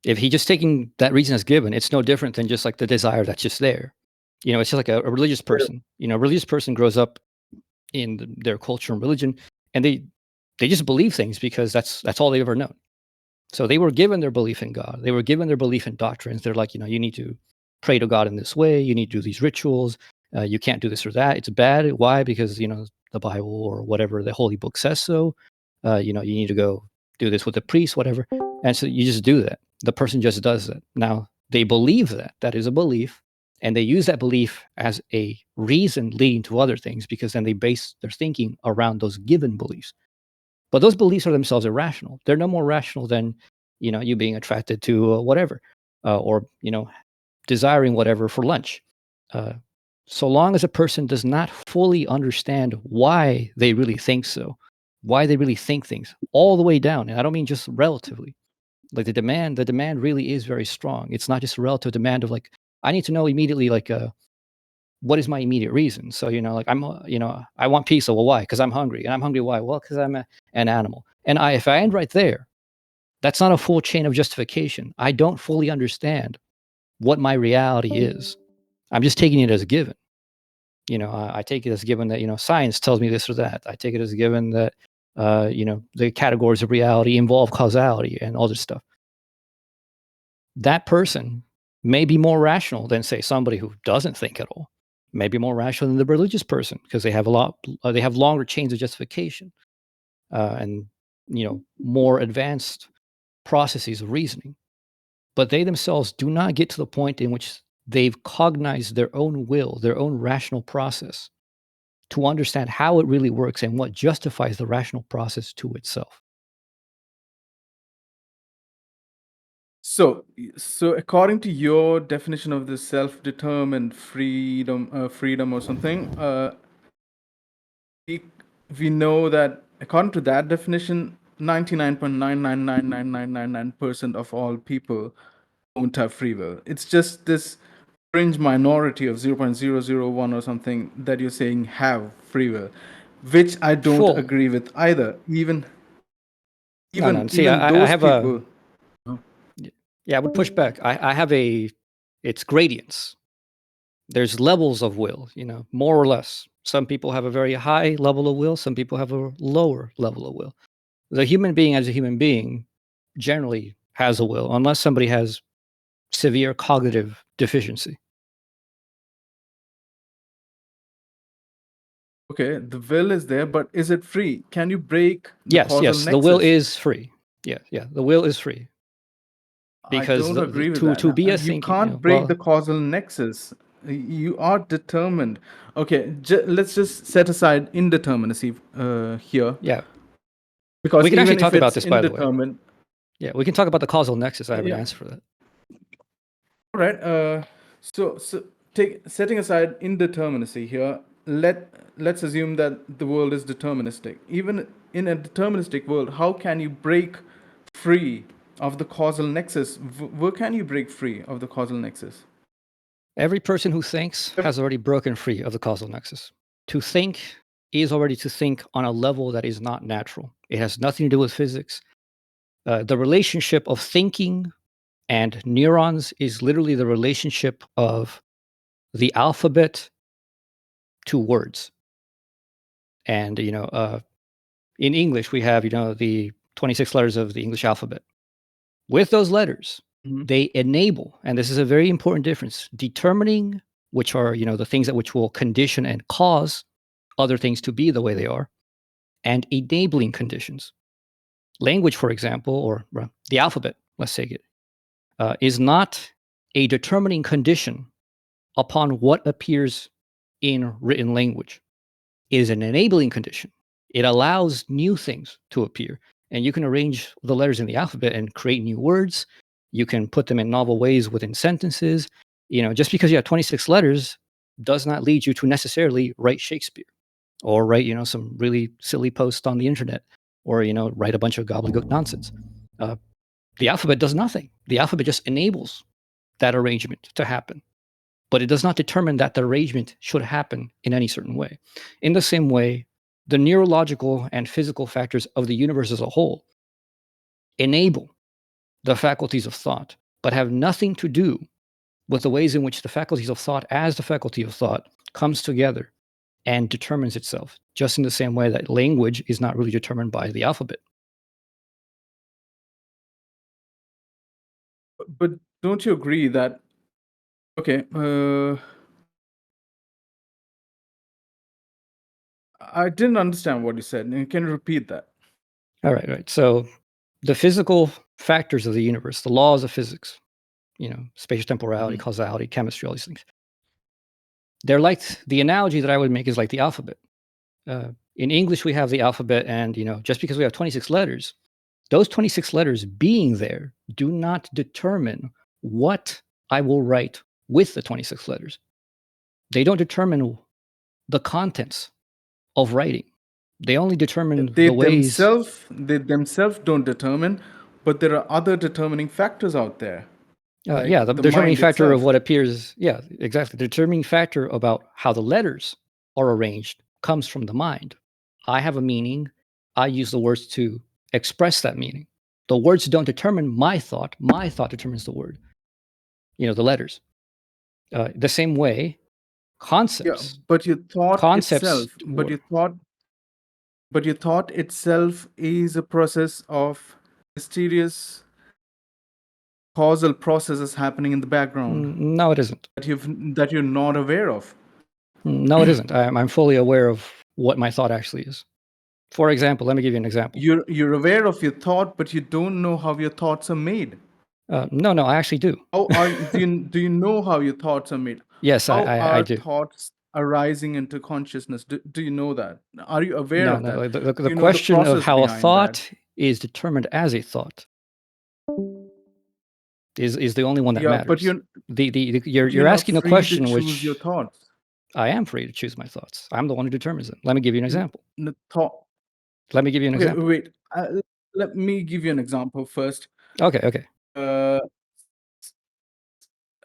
If he just taking that reason as given, it's no different than just like the desire that's just there. It's just like a religious person. A religious person grows up in their culture and religion, and they just believe things because that's all they've ever known. So they were given their belief in God. They were given their belief in doctrines. They're like, you need to pray to God in this way. You need to do these rituals. You can't do this or that. It's bad. Why? Because, the Bible or whatever the holy book says so. You need to go do this with the priest, whatever. And so you just do that. The person just does that. Now, they believe that. That is a belief. And they use that belief as a reason leading to other things, because then they base their thinking around those given beliefs. But those beliefs are themselves irrational. They're no more rational than, you being attracted to whatever, or, desiring whatever for lunch. So long as a person does not fully understand why they really think so, why they really think things, all the way down, and I don't mean just relatively. Like the demand really is very strong. It's not just a relative demand of like, I need to know immediately, like, what is my immediate reason? So, like I want pizza. Well, why? Because I'm hungry. And I'm hungry. Why? Well, because I'm an animal. And if I end right there, that's not a full chain of justification. I don't fully understand what my reality is. I'm just taking it as a given. I take it as a given that, science tells me this or that. I take it as a given that, the categories of reality involve causality and all this stuff. That person may be more rational than, say, somebody who doesn't think at all. Maybe more rational than the religious person because they have they have longer chains of justification, and more advanced processes of reasoning. But they themselves do not get to the point in which they've cognized their own will, their own rational process, to understand how it really works and what justifies the rational process to itself. So, according to your definition of the self-determined freedom or something, we know that according to that definition, 99.9999999% of all people don't have free will. It's just this fringe minority of 0.001 or something that you're saying have free will, which I don't Full. agree with either. Even See, even I those have people. I would push back. I have it's gradients. There's levels of will, more or less. Some people have a very high level of will. Some people have a lower level of will. The human being as a human being generally has a will, unless somebody has severe cognitive deficiency. Okay, the will is there, but is it free? Can you break the causal Yes, nexus? the will is free. Yeah, the will is free. Because I don't agree with that. to be a You thinking, can't break the causal nexus. You are determined. Okay, let's just set aside indeterminacy here. Yeah. Because we can actually even talk if about it's this, by the way. indeterminate. Yeah, we can talk about the causal nexus. I have an answer for that. All right. So setting aside indeterminacy here, let's assume that the world is deterministic. Even in a deterministic world, how can you break free of the causal nexus? Where can you break free of the causal nexus? Every person who thinks has already broken free of the causal nexus. To think is already to think on a level that is not natural. It has nothing to do with physics. The relationship of thinking and neurons is literally the relationship of the alphabet to words. And, in English, we have, the 26 letters of the English alphabet. With those letters, they enable, and this is a very important difference, determining, which are, the things that which will condition and cause other things to be the way they are, and enabling conditions. Language, for example, or the alphabet, let's take it, is not a determining condition upon what appears in written language. It is an enabling condition. It allows new things to appear. And you can arrange the letters in the alphabet and create new words. You can put them in novel ways within sentences. Just because you have 26 letters does not lead you to necessarily write Shakespeare or write, some really silly post on the internet or, write a bunch of gobbledygook nonsense. The alphabet does nothing. The alphabet just enables that arrangement to happen. But it does not determine that the arrangement should happen in any certain way. In the same way, the neurological and physical factors of the universe as a whole enable the faculties of thought, but have nothing to do with the ways in which the faculties of thought, as the faculty of thought, comes together and determines itself, just in the same way that language is not really determined by the alphabet. But don't you agree that, okay, I didn't understand what you said. Can you repeat that? All right. So the physical factors of the universe, the laws of physics, spatial temporality, causality, chemistry, all these things. They're like, the analogy that I would make is like the alphabet. In English, we have the alphabet, and just because we have 26 letters, those 26 letters being there do not determine what I will write with the 26 letters. They don't determine the contents of writing. They only determine They the ways. themselves don't determine, but there are other determining factors out there. Like yeah, the the determining mind factor itself. of what appears. Yeah, exactly. The determining factor about how the letters are arranged comes from the mind. I have a meaning. I use the words to express that meaning. The words don't determine my thought. My thought determines the word. The letters. The same way, concepts. Yeah, but your thought Concepts. itself, but your thought itself is a process of mysterious causal processes happening in the background No, it isn't. that you're not aware of. No, it isn't. I'm fully aware of what my thought actually is. For example, let me give you an example. You're aware of your thought, but you don't know how your thoughts are made. No, I actually do. Do you know how your thoughts are made? Yes, How I are do. thoughts arising into consciousness? Do you know that? Are you aware No, of that? the Do you know question of process how a behind thought is determined as a thought is the only one that Yeah, matters. but you're you're not asking a free question to choose which your thoughts. I am free to choose my thoughts. I'm the one who determines them. Let me give you an example. Let me give you an Okay, example. wait. Let me give you an example first. Okay.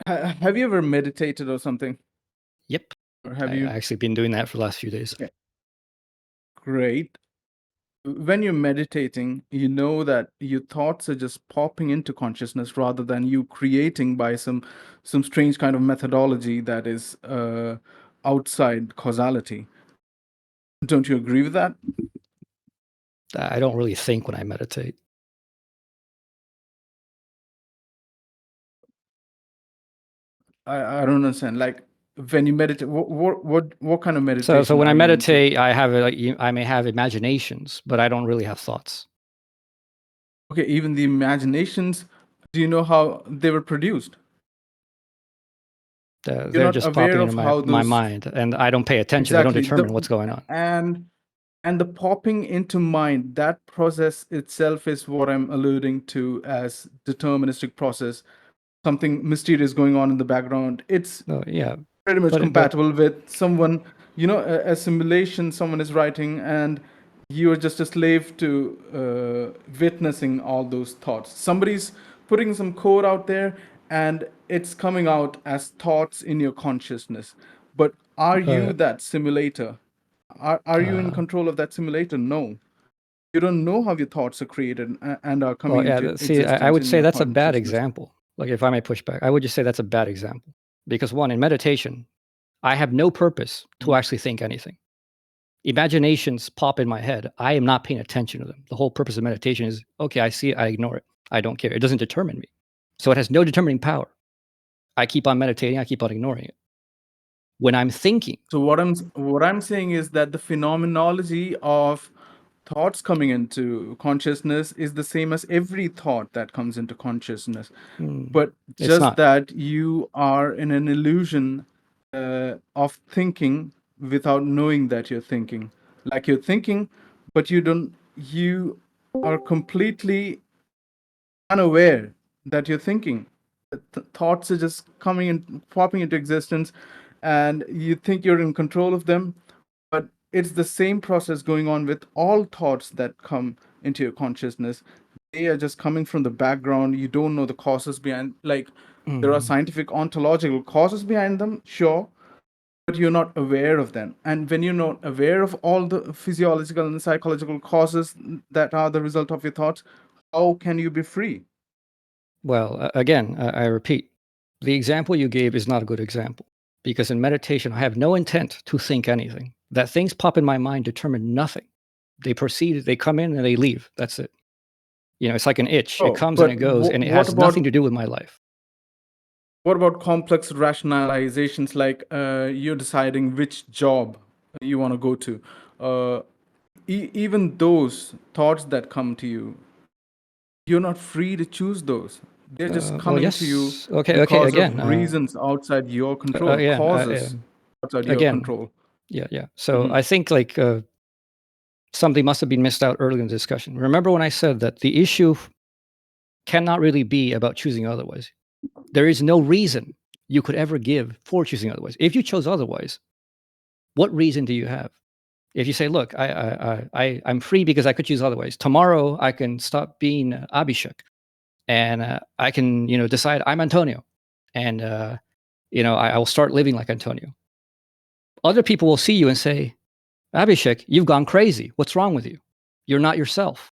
Have you ever meditated or something? Yep. Or have I've you? actually been doing that for the last few days. Okay. Great. When you're meditating, you know that your thoughts are just popping into consciousness rather than you creating by some strange kind of methodology that is outside causality. Don't you agree with that? I don't really think when I meditate. I don't understand. Like when you meditate, what kind of meditation? So when I are you into? meditate, I may have imaginations, but I don't really have thoughts. Okay, even the imaginations, do you know how they were produced? They're not just aware popping into of how my those mind, and I don't pay attention. They don't exactly determine what's going on. and the popping into mind, that process itself is what I'm alluding to as deterministic process. Something mysterious going on in the background. It's Yeah, pretty much but compatible with someone, assimilation. Someone is writing, and you are just a slave to witnessing all those thoughts. Somebody's putting some code out there, and it's coming out as thoughts in your consciousness. But are you that simulator? Are you in control of that simulator? No. You don't know how your thoughts are created and are coming into see, existence. I would in say your that's a bad consciousness. example. Like, if I may push back, I would just say that's a bad example. Because one, in meditation, I have no purpose to actually think anything. Imaginations pop in my head. I am not paying attention to them. The whole purpose of meditation is, okay, I see it, I ignore it. I don't care. It doesn't determine me. So it has no determining power. I keep on meditating, I keep on ignoring it. When I'm thinking, So what I'm saying is that the phenomenology of thoughts coming into consciousness is the same as every thought that comes into consciousness, but it's just not. that you are in an illusion of thinking without knowing that you're thinking. Like you're thinking, but you are completely unaware that you're thinking. Thoughts are just coming and popping into existence, and you think you're in control of them, but it's the same process going on with all thoughts that come into your consciousness. They are just coming from the background. You don't know the causes behind. Like there are scientific ontological causes behind them, sure, but you're not aware of them. And when you're not aware of all the physiological and psychological causes that are the result of your thoughts, how can you be free? Well, again, I repeat, the example you gave is not a good example, because in meditation, I have no intent to think anything. That things pop in my mind determine nothing. They proceed, they come in and they leave. That's it. It's like an itch. It comes and But it goes, and it what has about nothing to do with my life. what about complex rationalizations, like you're deciding which job you want to go to? Even those thoughts that come to you, you're not free to choose those. They're just Well, coming to you yes. Okay. because Again, of reasons outside your control, again, causes outside your again. control. Yeah. So I think something must have been missed out early in the discussion. Remember when I said that the issue cannot really be about choosing otherwise. There is no reason you could ever give for choosing otherwise. If you chose otherwise, what reason do you have? If you say, look, I'm free because I could choose otherwise. Tomorrow I can stop being Abhishek, and I can, decide I'm Antonio, and I will start living like Antonio. Other people will see you and say, Abhishek, you've gone crazy. What's wrong with you? You're not yourself.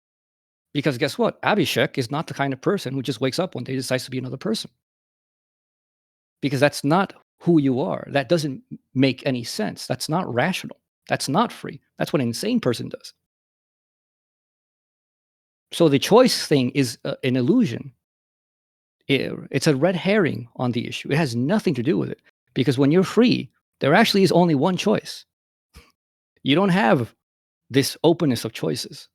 Because guess what? Abhishek is not the kind of person who just wakes up one day and decides to be another person. Because that's not who you are. That doesn't make any sense. That's not rational. That's not free. That's what an insane person does. So the choice thing is an illusion. It's a red herring on the issue. It has nothing to do with it. Because when you're free, there actually is only one choice. You don't have this openness of choices.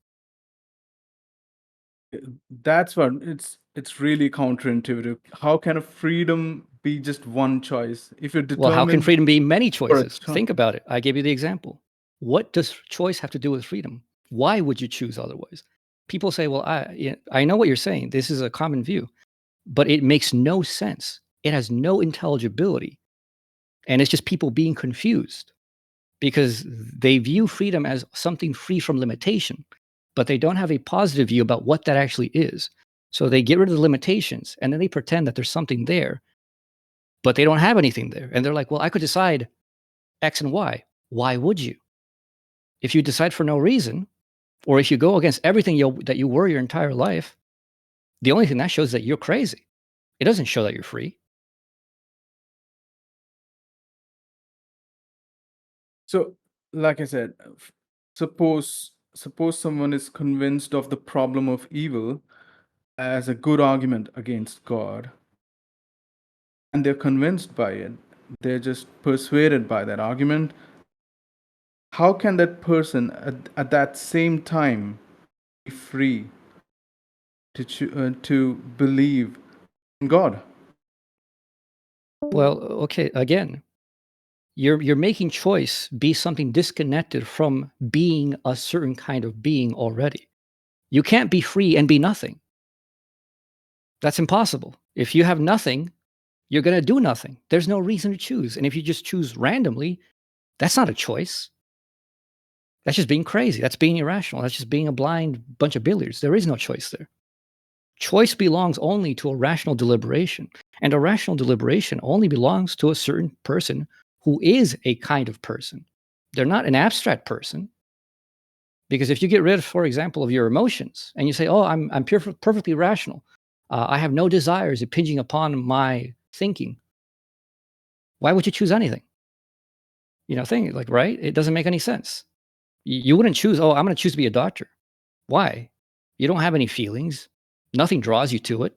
That's what it's really counterintuitive. How can a freedom be just one choice if you're determined? Well, how can freedom be many choices? choice. Think about it. I gave you the example. What does choice have to do with freedom? Why would you choose otherwise? People say, well, I know what you're saying. This is a common view, but it makes no sense. It has no intelligibility. And it's just people being confused because they view freedom as something free from limitation, but they don't have a positive view about what that actually is. So they get rid of the limitations and then they pretend that there's something there, but they don't have anything there. And they're like, well, I could decide X and Y. Why would you? If you decide for no reason, or if you go against everything that you were your entire life, the only thing that shows that you're crazy. It doesn't show that you're free. So, like I said, suppose someone is convinced of the problem of evil as a good argument against God, and they're convinced by it. They're just persuaded by that argument. How can that person at that same time be free to believe in God? Well, okay, again, you're making choice be something disconnected from being a certain kind of being already. You can't be free and be nothing. That's impossible. If you have nothing, you're going to do nothing. There's no reason to choose. And if you just choose randomly, that's not a choice. That's just being crazy. That's being irrational. That's just being a blind bunch of billiards. There is no choice there. Choice belongs only to a rational deliberation. And a rational deliberation only belongs to a certain person who is a kind of person. They're not an abstract person. Because if you get rid, for example, of your emotions and you say, oh, I'm perfectly rational. I have no desires impinging upon my thinking. Why would you choose anything? Think like, right? It doesn't make any sense. You wouldn't choose, oh, I'm going to choose to be a doctor. Why? You don't have any feelings. Nothing draws you to it.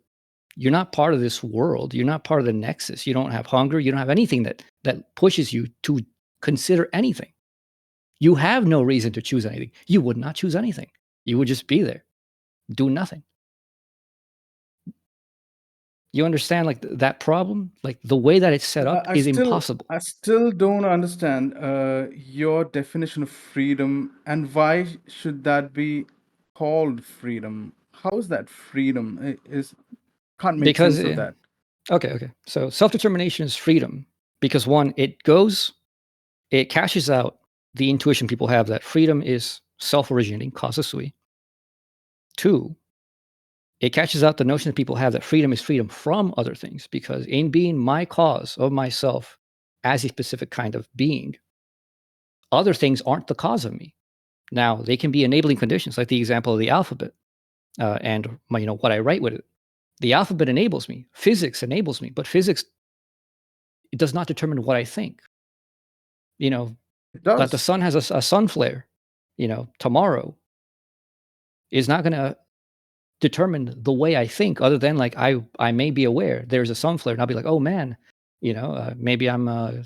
You're not part of this world. You're not part of the nexus. You don't have hunger. You don't have anything that pushes you to consider anything. You have no reason to choose anything. You would not choose anything. You would just be there, do nothing. You understand like that problem? Like the way that it's set up is impossible. I still don't understand your definition of freedom and why should that be called freedom? How is that freedom? Can't make Because sense of that. Okay. So self-determination is freedom because one, it cashes out the intuition people have that freedom is self-originating, causa sui. Two, it catches out the notion that people have that freedom is freedom from other things, because in being my cause of myself as a specific kind of being, other things aren't the cause of me. Now, they can be enabling conditions, like the example of the alphabet and what I write with it. The alphabet enables me. Physics enables me, but physics, it does not determine what I think. It That the does. sun has a sun flare, tomorrow is not going to determine the way I think, other than like I may be aware there's a sun flare and I'll be like, oh man, maybe I'm a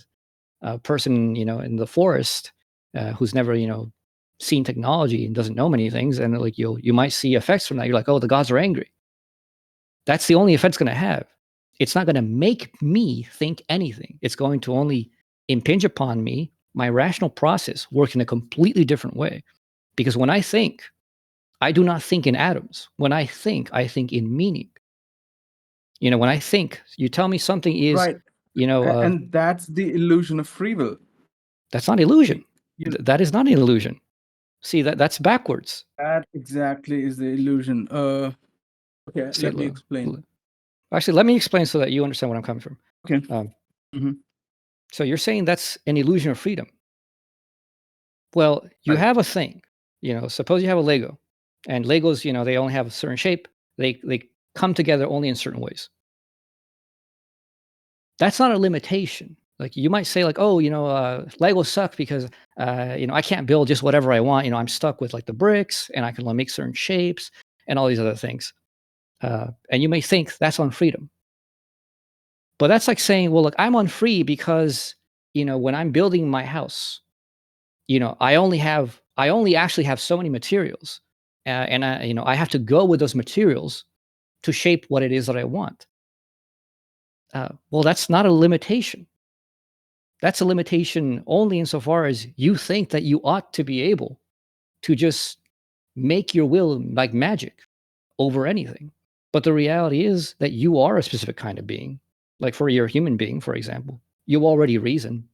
person, in the forest who's never, seen technology and doesn't know many things. And like you might see effects from that. You're like, oh, the gods are angry. That's the only effect it's going to have. It's not going to make me think anything. It's going to only impinge upon me, my rational process work in a completely different way. Because when I think, I do not think in atoms. When I think in meaning. When I think, you tell me something is Right. You know, And that's the illusion of free will. that's not illusion. That is not an illusion. See, that's backwards. That exactly is the illusion. Okay, See, let me explain. Actually, let me explain so that you understand where I'm coming from. Okay. So you're saying that's an illusion of freedom. Well, you Right. have a thing. Suppose you have a Lego, and Legos, they only have a certain shape. They come together only in certain ways. That's not a limitation. Like you might say, like, oh, Legos suck because I can't build just whatever I want. I'm stuck with like the bricks, and I can only make certain shapes and all these other things. And you may think that's on freedom. But that's like saying, well, look, I'm unfree because, when I'm building my house, I only actually have so many materials, and I have to go with those materials to shape what it is that I want. Well, that's not a limitation. That's a limitation only insofar as you think that you ought to be able to just make your will like magic over anything. But the reality is that you are a specific kind of being. Like for your human being, for example, you already reason,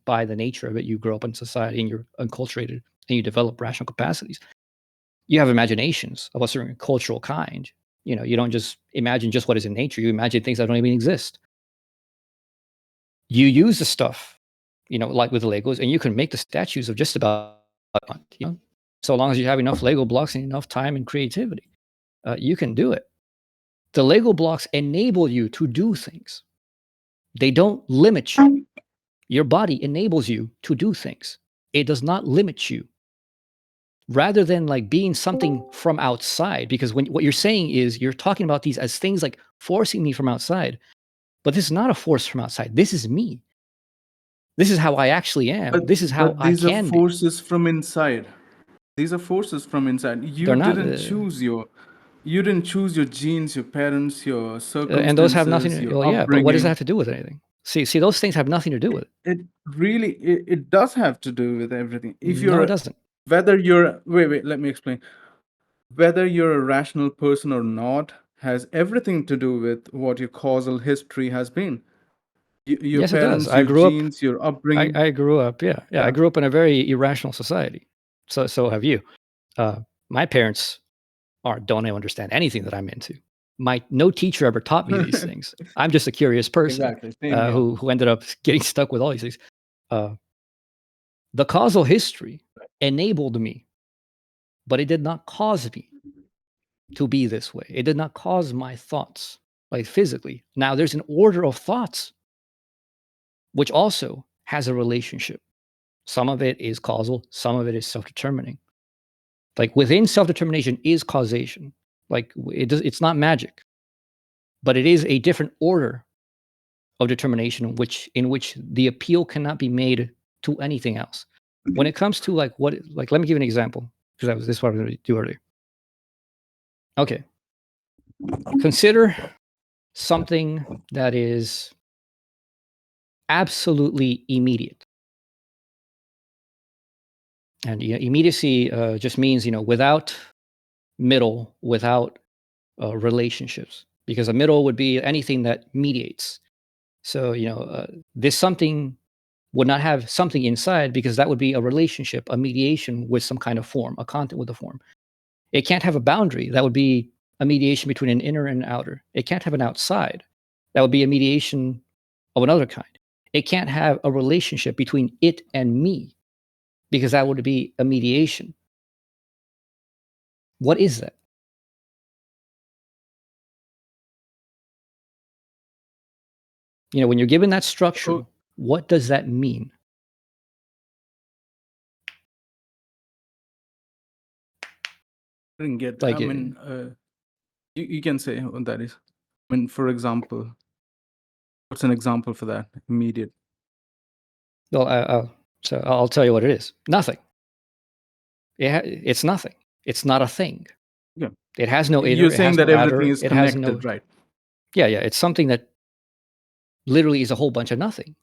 by the nature of it. You grow up in society and you're unculturated and you develop rational capacities. You have imaginations of a certain cultural kind. You don't just imagine just what is in nature. You imagine things that don't even exist. You use the stuff, like with the Legos, and you can make the statues of just about, so long as you have enough Lego blocks and enough time and creativity, you can do it. The Lego blocks enable you to do things. They don't limit you. Your body enables you to do things. It does not limit you. Rather than like being something from outside, because what you're saying is you're talking about these as things like forcing me from outside, but this is not a force from outside. This is me. This is how I actually am. This is how I these are can be. forces from inside. These are forces from inside. You They're didn't choose your genes, your parents, your circumstances, and those have nothing to, your well, upbringing. yeah, but what does that have to do with anything? See, those things have nothing to do with it. It really, it does have to do with everything. If No, you're it doesn't. whether you're wait, let me explain. Whether you're a rational person or not has everything to do with what your causal history has been. Your Yes, it does. parents, I your grew up. genes, your upbringing. I grew up. Yeah. I grew up in a very irrational society. So have you. My parents don't understand anything that I'm into. No teacher ever taught me these things. I'm just a curious person Exactly. Same here. who ended up getting stuck with all these things. The causal history enabled me, but it did not cause me to be this way. It did not cause my thoughts, like physically. Now, there's an order of thoughts, which also has a relationship. Some of it is causal, some of it is self-determining. Like within self-determination is causation. Like it's not magic, but it is a different order of determination in which the appeal cannot be made to anything else. When it comes to let me give you an example, because this is what I was going to do earlier. Okay. Consider something that is absolutely immediate. And immediacy just means, without middle, without relationships, because a middle would be anything that mediates. So, this something would not have something inside, because that would be a relationship, a mediation with some kind of form, a content with a form. It can't have a boundary. That would be a mediation between an inner and an outer. It can't have an outside. That would be a mediation of another kind. It can't have a relationship between it and me, because that would be a mediation. What is that? When you're given that structure, what does that mean? I didn't get that. Like I mean, you can say what that is. I mean, for example, what's an example for that? Immediate. Well, so I'll tell you what it is. Nothing. It's nothing. It's not a thing. Yeah. It has no inner. You're saying that everything is it has connected, right? Yeah. It's something that literally is a whole bunch of nothing.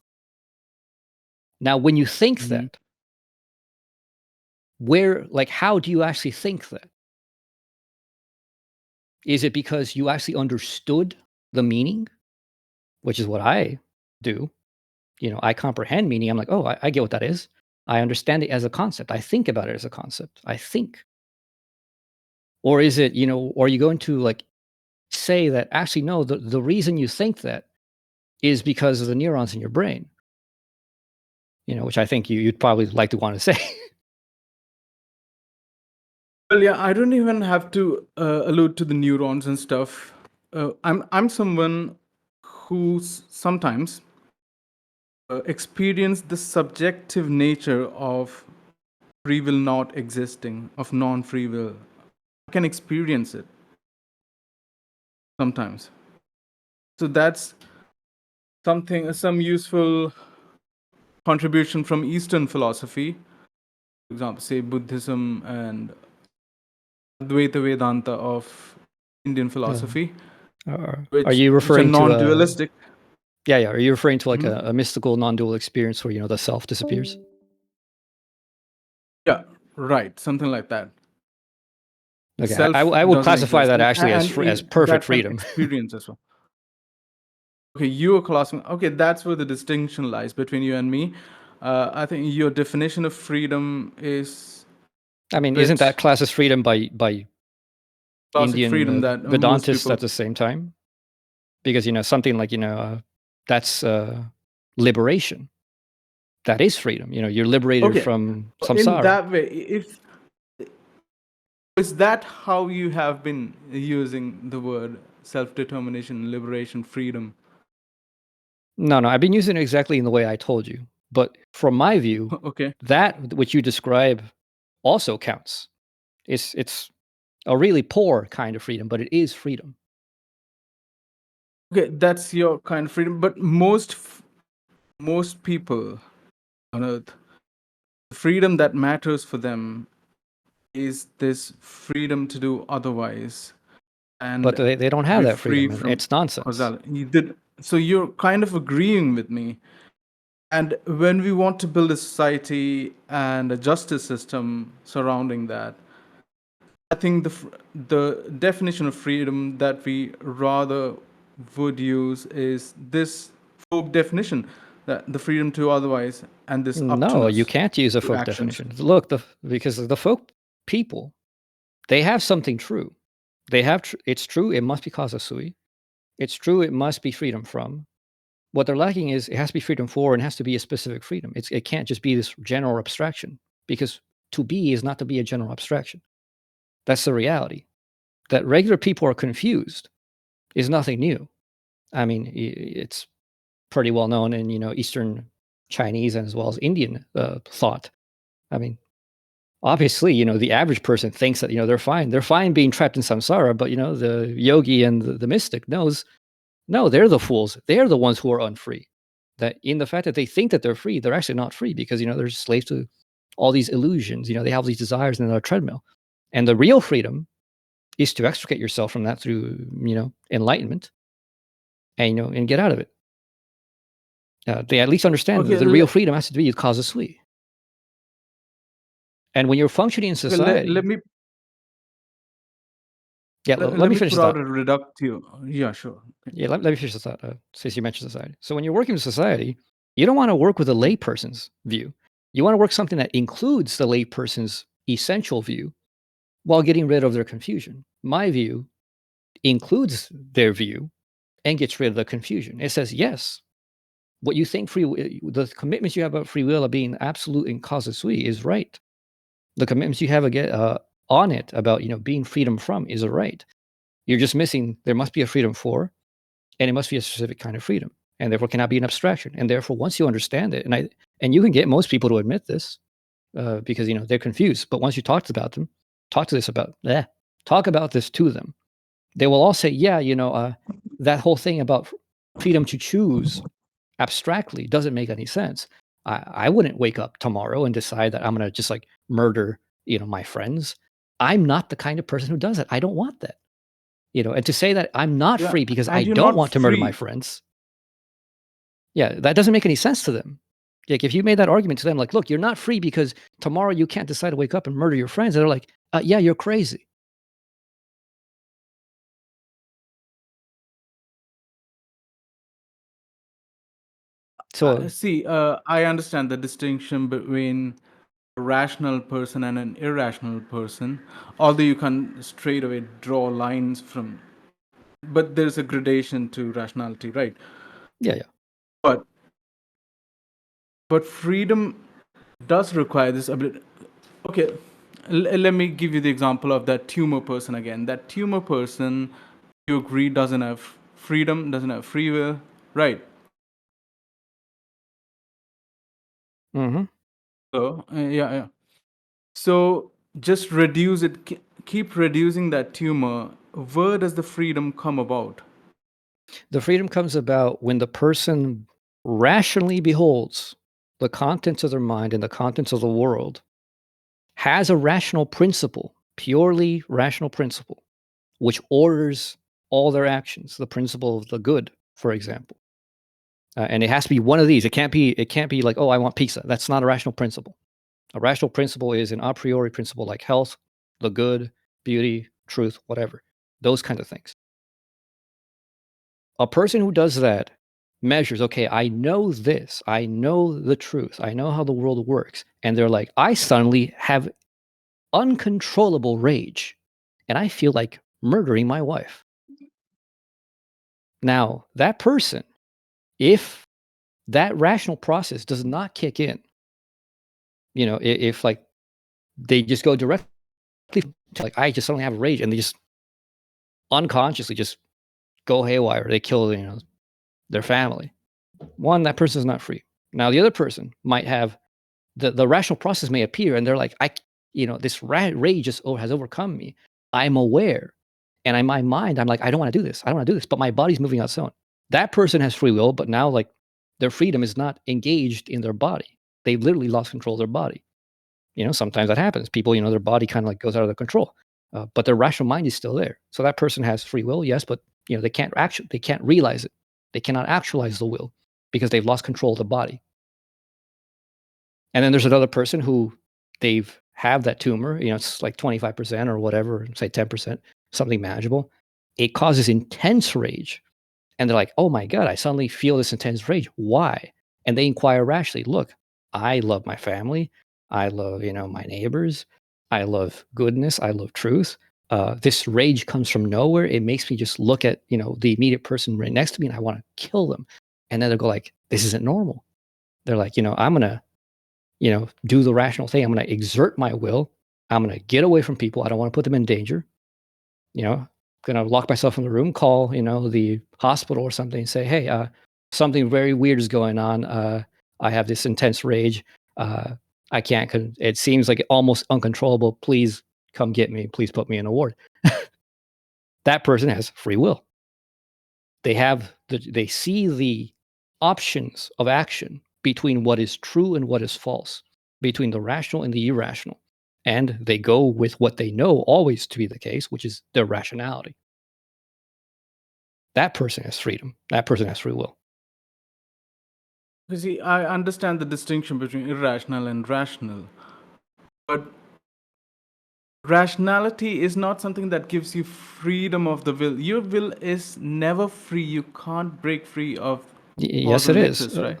Now, when you think that, how do you actually think that? Is it because you actually understood the meaning, which is what I do. I comprehend meaning. I'm like, oh, I get what that is. I understand it as a concept. I think about it as a concept. I think. Or is it, or are you going to like say that actually no, the reason you think that is because of the neurons in your brain, which I think you'd probably like to want to say. Well, yeah, I don't even have to allude to the neurons and stuff. I'm someone who sometimes experience the subjective nature of free will not existing, of non-free will. I can experience it sometimes. So that's some useful contribution from Eastern philosophy, for example, say Buddhism and Advaita Vedanta of Indian philosophy, Are which you are referring to non-dualistic. yeah? Are you referring to like a mystical non-dual experience where the self disappears? Yeah, right, something like that. Okay, Self I would doesn't classify exist, that actually as and perfect that can freedom. experience as well. Okay, you are classing. Okay, that's where the distinction lies between you and me. I think your definition of freedom is. I mean, isn't that class as freedom by classic Indian freedom that most Vedantists people at the same time? Because something like that's liberation. That is freedom. You're liberated from in samsara. that way, if is that how you have been using the word self-determination, liberation, freedom? No, I've been using it exactly in the way I told you. But from my view, Okay. that which you describe also counts. It's a really poor kind of freedom, but it is freedom. Okay, that's your kind of freedom. But most people on earth, the freedom that matters for them is this freedom to do otherwise and But they don't have be that free freedom, and from it's nonsense. causality. So you're kind of agreeing with me. And when we want to build a society and a justice system surrounding that, I think the definition of freedom that we rather would use is this folk definition, that the freedom to otherwise and this No, you up-to-ness can't use a to folk actions. definition. Look, because the folk people, they have something true. They have it's true. It must be cause of sui. It's true. It must be freedom from. What they're lacking is it has to be freedom for, and it has to be a specific freedom. It can't just be this general abstraction, because to be is not to be a general abstraction. That's the reality. That regular people are confused is nothing new. I mean, it's pretty well known in Eastern Chinese and as well as Indian thought. I mean, obviously, the average person thinks that they're fine. They're fine being trapped in samsara, but the yogi and the mystic knows no, they're the fools. They're the ones who are unfree. That in the fact that they think that they're free, they're actually not free because they're slaves to all these illusions. They have these desires in their treadmill, and the real freedom is to extricate yourself from that through enlightenment, and get out of it. They at least understand that the real freedom has to be cause of sui. And when you're functioning in society, let me let me finish put this out thought. a reductio. Yeah, sure. Yeah, let me finish this thought. Since you mentioned society, so when you're working with society, you don't want to work with a layperson's view. You want to work something that includes the layperson's essential view while getting rid of their confusion. My view includes their view and gets rid of the confusion. It says, yes, what you think the commitments you have about free will of being absolute and causa sui is right. The commitments you have on it about being freedom from is right. You're just missing. There must be a freedom for, and it must be a specific kind of freedom, and therefore cannot be an abstraction. And therefore, once you understand it, and you can get most people to admit this, because they're confused. But once you talk about this to them, they will all say, yeah, that whole thing about freedom to choose abstractly doesn't make any sense. I wouldn't wake up tomorrow and decide that I'm going to just like murder, my friends. I'm not the kind of person who does it. I don't want that. And to say that I'm not free because I don't want to murder my friends. Yeah, that doesn't make any sense to them. Like if you made that argument to them, like, look, you're not free because tomorrow you can't decide to wake up and murder your friends. They're like, yeah, you're crazy. So See, I understand the distinction between a rational person and an irrational person, although you can straight away draw lines from, but there's a gradation to rationality, right? yeah. But freedom does require this ability. Okay, let me give you the example of that tumor person again. That tumor person, you agree, doesn't have freedom, doesn't have free will, right? Mm-hmm. So yeah. So just reduce it. Keep reducing that tumor. Where does the freedom come about? The freedom comes about when the person rationally beholds the contents of their mind and the contents of the world, has a rational principle, purely rational principle, which orders all their actions, the principle of the good, for example. And it has to be one of these. It can't be like, oh, I want pizza. That's not a rational principle. A rational principle is an a priori principle like health, the good, beauty, truth, whatever. Those kinds of things. A person who does that measures, okay, I know this. I know the truth. I know how the world works. And they're like, I suddenly have uncontrollable rage and I feel like murdering my wife. Now, that person, if that rational process does not kick in, if like they just go directly to like, I just suddenly have rage and they just unconsciously just go haywire. They kill, their family. One, that person is not free. Now, the other person might have the rational process may appear and they're like, this rage has overcome me. I'm aware. And in my mind, I'm like, I don't want to do this. I don't want to do this. But my body's moving on its own. That person has free will, but now like their freedom is not engaged in their body. They've literally lost control of their body. Sometimes that happens. People, their body kind of like goes out of their control. But their rational mind is still there. So that person has free will, yes, but they can't realize it. They cannot actualize the will because they've lost control of the body. And then there's another person who they've have that tumor, it's like 25% or whatever, say 10%, something manageable. It causes intense rage. And they're like, oh my God, I suddenly feel this intense rage. Why? And they inquire rationally, look, I love my family. I love, my neighbors. I love goodness. I love truth. This rage comes from nowhere. It makes me just look at, the immediate person right next to me and I want to kill them. And then they'll go like, this isn't normal. They're like, I'm going to, do the rational thing. I'm going to exert my will. I'm going to get away from people. I don't want to put them in danger. Going to lock myself in the room, call, the hospital or something and say, hey, something very weird is going on. I have this intense rage. I can't, it seems like almost uncontrollable. Please come get me. Please put me in a ward. That person has free will. They see the options of action between what is true and what is false, between the rational and the irrational. And they go with what they know always to be the case, which is their rationality. That person has freedom. That person has free will. You see, I understand the distinction between irrational and rational, but rationality is not something that gives you freedom of the will. Your will is never free. You can't break free of yes, it is. Nexus, right?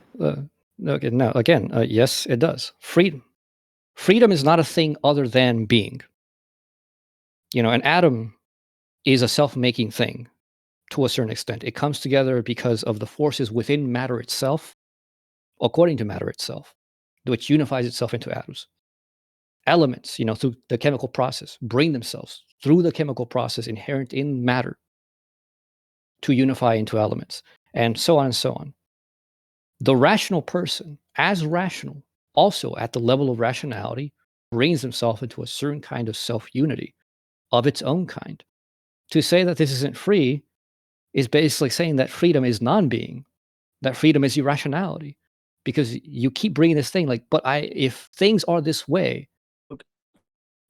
Yes, it does. Freedom is not a thing other than being. An atom is a self-making thing to a certain extent. It comes together because of the forces within matter itself, according to matter itself, which unifies itself into atoms. Elements, through the chemical process, bring themselves through the chemical process inherent in matter to unify into elements, and so on and so on. The rational person, as rational, also at the level of rationality, brings himself into a certain kind of self-unity of its own kind. To say that this isn't free is basically saying that freedom is non-being, that freedom is irrationality, because you keep bringing this thing like, but if things are this way,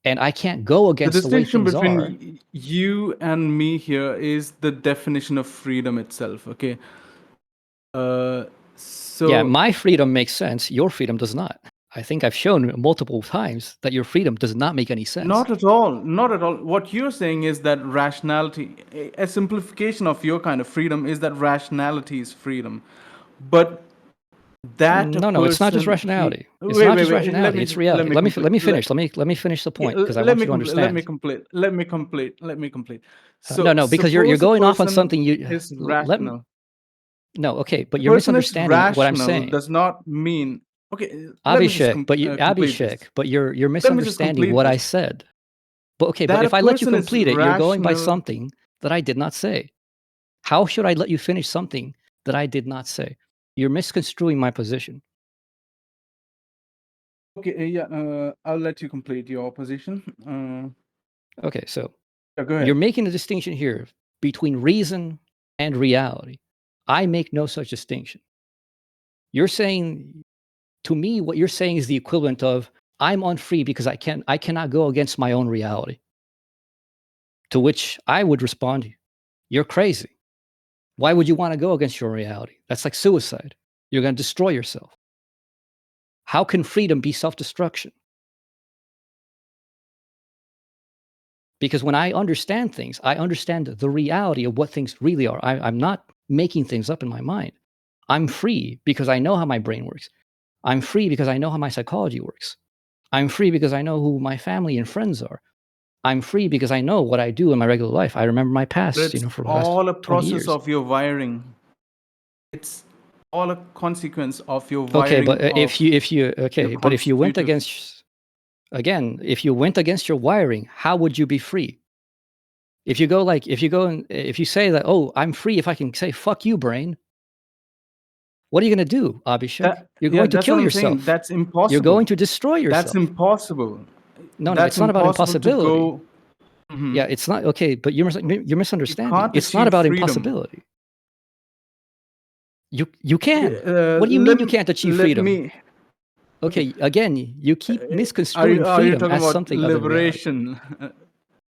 and I can't go against the way things are. The distinction between you and me here is the definition of freedom itself, okay? Yeah, my freedom makes sense. Your freedom does not. I think I've shown multiple times that your freedom does not make any sense. Not at all. Not at all. What you're saying is that rationality, a simplification of your kind of freedom is that rationality is freedom. But that No, it's not just person rationality. It's wait not wait just wait rationality. It's reality. Let me finish. Let me finish the point because I want you to understand. let me complete No, so no, because you're suppose a going off on person something you is let me. rational. No, okay, but A you're person is misunderstanding what I'm rational saying. does not mean okay. Let me just Abhishek, complete this. But you're Let me just misunderstanding complete what I this. said. But okay, but That a if I let you person is complete it, you're going by rational. something that I did not say. How should I let you finish something that I did not say? You're misconstruing my position. Okay, yeah, I'll let you complete your position. Okay, so Yeah, go you're ahead. making a distinction here between reason and reality. I make no such distinction. You're saying to me, what you're saying is the equivalent of I'm unfree because I cannot go against my own reality. To which I would respond, you're crazy. Why would you want to go against your reality? That's like suicide. You're going to destroy yourself. How can freedom be self-destruction? Because when I understand things, I understand the reality of what things really are. I'm not making things up in my mind. I'm free because I know how my brain works. I'm free because I know how my psychology works. I'm free because I know who my family and friends are. I'm free because I know what I do in my regular life. I remember my past, It's for the last all a 20 process years. of your wiring. It's all a consequence of your Okay, wiring. but if you but if you went constitutive- against again, if you went against your wiring, how would you be free? If you go and if you say that, oh, I'm free if I can say fuck you, brain. What are you going to do, Abhishek? You're going to that's kill what I'm saying. yourself. That's impossible. You're going to destroy yourself. That's impossible. No, That's it's not about impossible to impossibility. go. Mhm. Yeah, it's not okay, but you're misunderstanding. can't It's not achieve about freedom. impossibility. You can. What do you mean you can't achieve let freedom? me. Okay, again, you keep Are misconstruing you freedom talking as about something other than reality. liberation?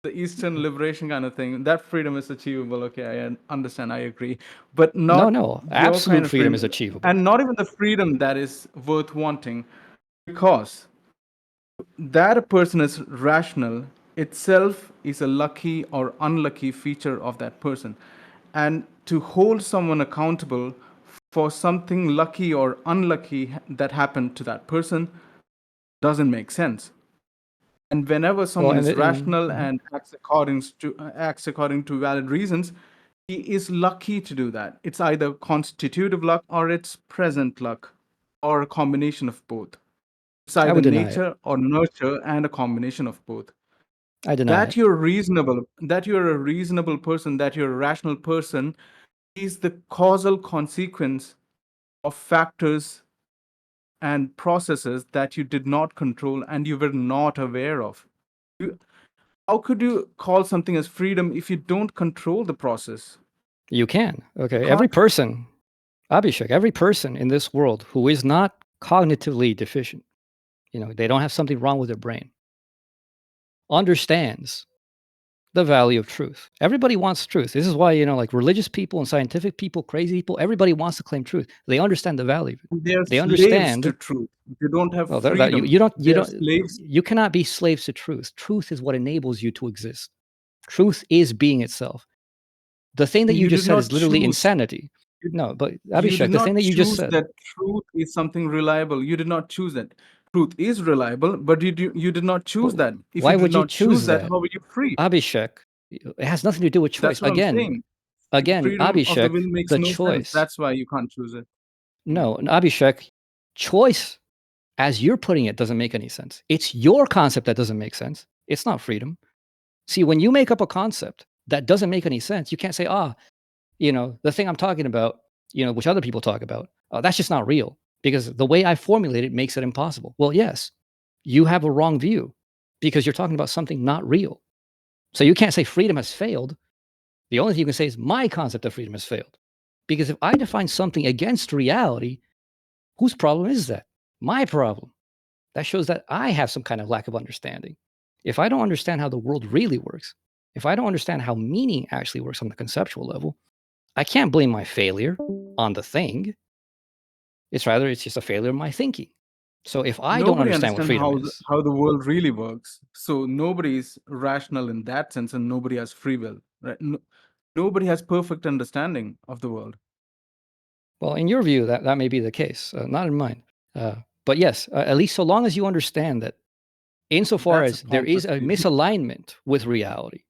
The Eastern liberation kind of thing. That freedom is achievable. Okay, I understand. I agree, but not No, your absolute kind of freedom is achievable. and not even the freedom that is worth wanting, because that a person is rational itself is a lucky or unlucky feature of that person, and to hold someone accountable for something lucky or unlucky that happened to that person doesn't make sense. And whenever someone is rational and acts according to valid reasons, he is lucky to do that. It's either constitutive luck or it's present luck, or a combination of both. It's I either would deny it. nature or nurture and a combination of both. I deny That it. you're reasonable, that you're a reasonable person, that you're a rational person is the causal consequence of factors and processes that you did not control and you were not aware of. How could you call something as freedom if you don't control the process? You can. Okay, every person, Abhishek, every person in this world who is not cognitively deficient, they don't have something wrong with their brain, understands the value of truth. Everybody wants truth. This is why, like religious people and scientific people, crazy people, everybody wants to claim truth. They understand the value. They're They slaves understand to truth. They don't have well, freedom. you cannot be slaves to truth. Truth is what enables you to exist. Truth is being itself. The thing that you just said is literally insanity. No, but Abhishek, the thing that you just said. That truth is something reliable. You did not choose that. Truth is reliable, but you did not choose that. If Why you would did you not choose that? how were you free? Abhishek, it has nothing to do with choice. That's what I'm saying. Again, freedom Abhishek, of the will makes the no choice. sense. That's why you can't choose it. No, Abhishek, choice, as you're putting it, doesn't make any sense. It's your concept that doesn't make sense. It's not freedom. See, when you make up a concept that doesn't make any sense, you can't say, the thing I'm talking about, which other people talk about, that's just not real because the way I formulate it makes it impossible. Well, yes, you have a wrong view because you're talking about something not real. So you can't say freedom has failed. The only thing you can say is my concept of freedom has failed. Because if I define something against reality, whose problem is that? My problem. That shows that I have some kind of lack of understanding. If I don't understand how the world really works, if I don't understand how meaning actually works on the conceptual level, I can't blame my failure on the thing. It's just a failure of my thinking. So if I don't understand what freedom is, how the world really works. So nobody is rational in that sense, and nobody has free will. Right? Nobody has perfect understanding of the world. Well, in your view, that may be the case, not in mine. But yes, at least so long as you understand that insofar That's a as there is a pompous misalignment with reality,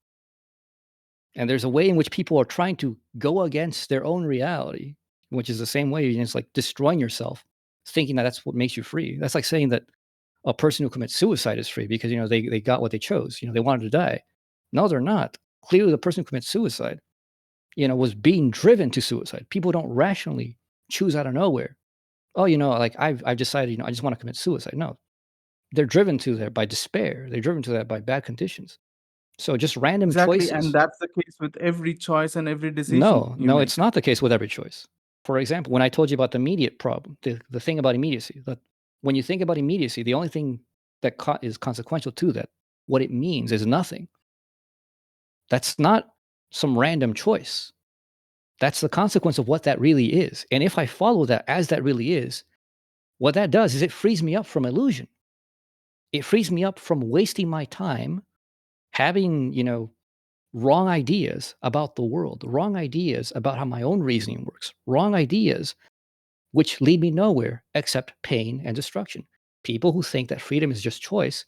and there's a way in which people are trying to go against their own reality, which is the same way, it's like destroying yourself, thinking that that's what makes you free. That's like saying that a person who commits suicide is free because, they got what they chose. They wanted to die. No, they're not. Clearly, the person who commits suicide, was being driven to suicide. People don't rationally choose out of nowhere. Oh, like I've decided, I just want to commit suicide. No, they're driven to that by despair. They're driven to that by bad conditions. So just random exactly, and choices. that's the case with every choice and every decision No, you no, make. it's not the case with every choice. For example, when I told you about the immediate problem, the thing about immediacy, that when you think about immediacy, the only thing that is consequential to that, what it means is nothing. That's not some random choice. That's the consequence of what that really is. And if I follow that as that really is, what that does is it frees me up from illusion. It frees me up from wasting my time having, wrong ideas about the world, wrong ideas about how my own reasoning works, wrong ideas which lead me nowhere except pain and destruction. People who think that freedom is just choice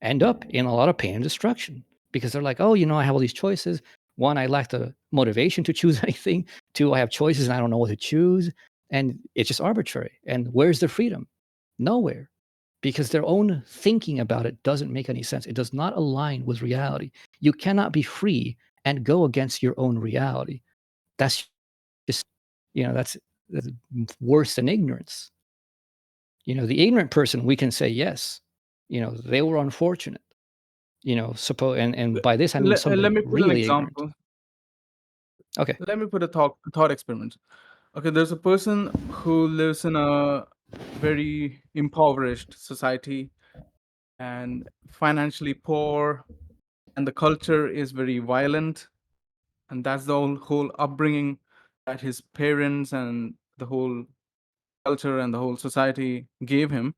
end up in a lot of pain and destruction because they're like, oh, I have all these choices. One, I lack the motivation to choose anything. Two, I have choices and I don't know what to choose. And it's just arbitrary. And where's the freedom? Nowhere. Because their own thinking about it doesn't make any sense. It does not align with reality. You cannot be free and go against your own reality. That's just, that's worse than ignorance. The ignorant person, we can say, yes, they were unfortunate, suppose, and by this, I mean Let somebody me put an really ignorant. example. Okay. Let me put a thought experiment. Okay, there's a person who lives in a very impoverished society and financially poor, and the culture is very violent, and that's the whole upbringing that his parents and the whole culture and the whole society gave him.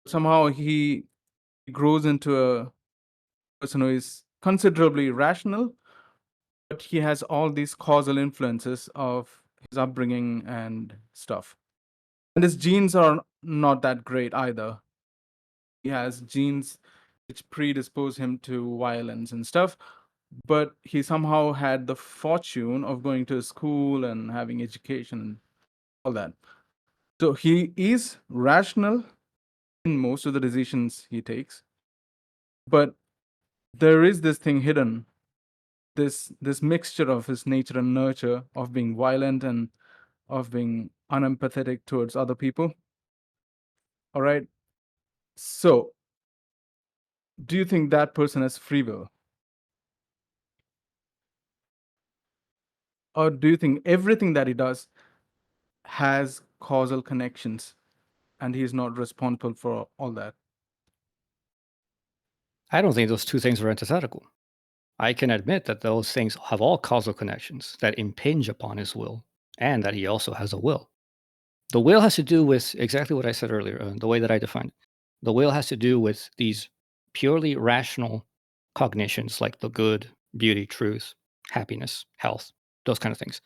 Somehow he grows into a person who is considerably rational, but he has all these causal influences of his upbringing and stuff. And his genes are not that great either. He has genes which predispose him to violence and stuff, but he somehow had the fortune of going to school and having education and all that. So he is rational in most of the decisions he takes, but there is this thing hidden, this mixture of his nature and nurture, of being violent and of being unempathetic towards other people. All right. So, do you think that person has free will? Or do you think everything that he does has causal connections and he is not responsible for all that? I don't think those two things are antithetical. I can admit that those things have all causal connections that impinge upon his will and that he also has a will. The will has to do with exactly what I said earlier, the way that I defined it. The will has to do with these purely rational cognitions like the good, beauty, truth, happiness, health, those kind of things.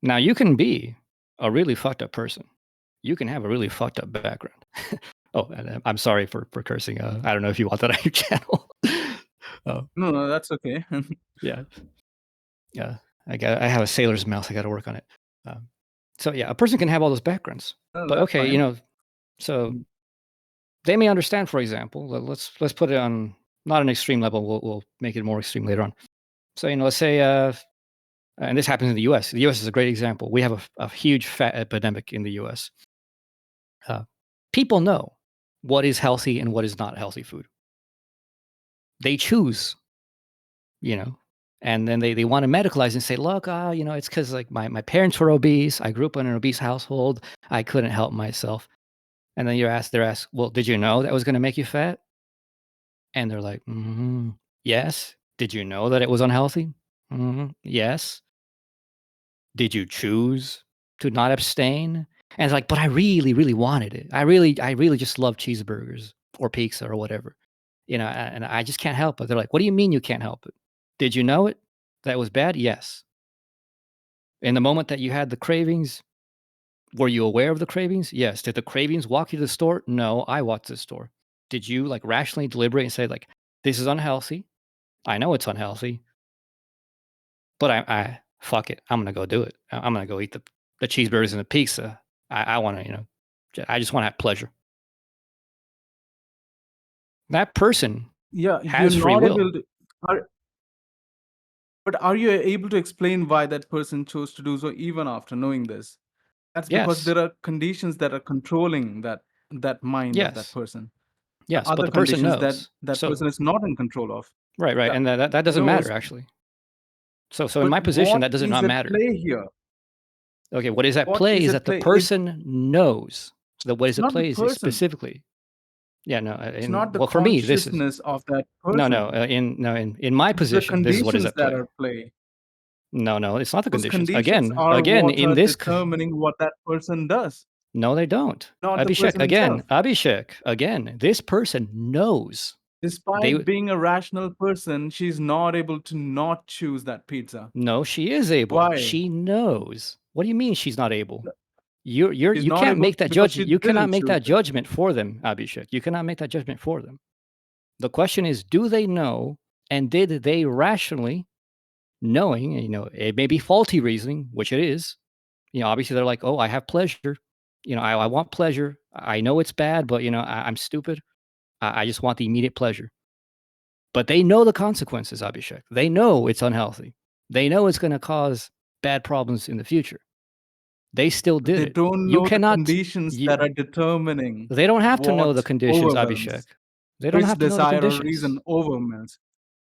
Now, you can be a really fucked up person. You can have a really fucked up background. Oh, and I'm sorry for cursing. I don't know if you want that on your channel. No, that's okay. Yeah. Yeah. I have a sailor's mouth. I got to work on it. So yeah, a person can have all those backgrounds. No, But that's okay, fine. so they may understand, for example, let's put it on not an extreme level. We'll make it more extreme later on. So, let's say, and this happens in the U.S. The U.S. is a great example. We have a huge fat epidemic in the U.S. People know what is healthy and what is not healthy food. They choose, and then they want to medicalize and say, look, it's because like my parents were obese. I grew up in an obese household. I couldn't help myself. And then they're asked, well, did you know that was going to make you fat? And they're like, yes. Did you know that it was unhealthy? Yes. Did you choose to not abstain? And it's like, but I really, really wanted it. I really just love cheeseburgers or pizza or whatever, and I just can't help it. They're like, what do you mean you can't help it? Did you know it? That was bad? Yes. In the moment that you had the cravings, were you aware of the cravings? Yes. Did the cravings walk you to the store? No, I walked to the store. Did you like rationally deliberate and say like, this is unhealthy? I know it's unhealthy, but I fuck it. I'm gonna go do it. I'm gonna go eat the cheeseburgers and the pizza. I want to, I just want to have pleasure. That person Yeah, you're has free not able will. to. But are you able to explain why that person chose to do so even after knowing this? That's because Yes, there are conditions that are controlling that mind of that yes, person. There yes. are But other the person conditions that knows. that person So is not in control of. right, right, Yeah, and that doesn't matter knows. actually. So in But my position, what that does is not at matter. play here? Okay, what is at What play is is at that the play? Is person knows. So that what it's is at not the play is person. specifically. Yeah, no, It's not the well for me this is consciousness of that no, person. in my It's the position this is what is conditions at that play. are at play. No, it's not the Those conditions. conditions Again, are again, what in are this determining what that person does, no, they don't. not the Abhishek, person himself. Again, this person knows. Despite They being a rational person, she's not able to not choose that pizza. No, she is able. Why? She knows. What do you mean she's not able? No, she's You not can't able make to that because judge. she You cannot didn't make choose that it. judgment for them, Abhishek. You cannot make that judgment for them. The question is, do they know, and did they rationally, knowing, it may be faulty reasoning, which it is. Obviously they're like, oh, I have pleasure. I want pleasure. I know it's bad, but I'm stupid. I just want the immediate pleasure. But they know the consequences, Abhishek. They know it's unhealthy. They know it's going to cause bad problems in the future. They still But did they it. don't You know the cannot. conditions that are determining They don't have to know the what conditions, Abhishek. overwhelms, They don't which have to know the desire or reason conditions. overwhelms.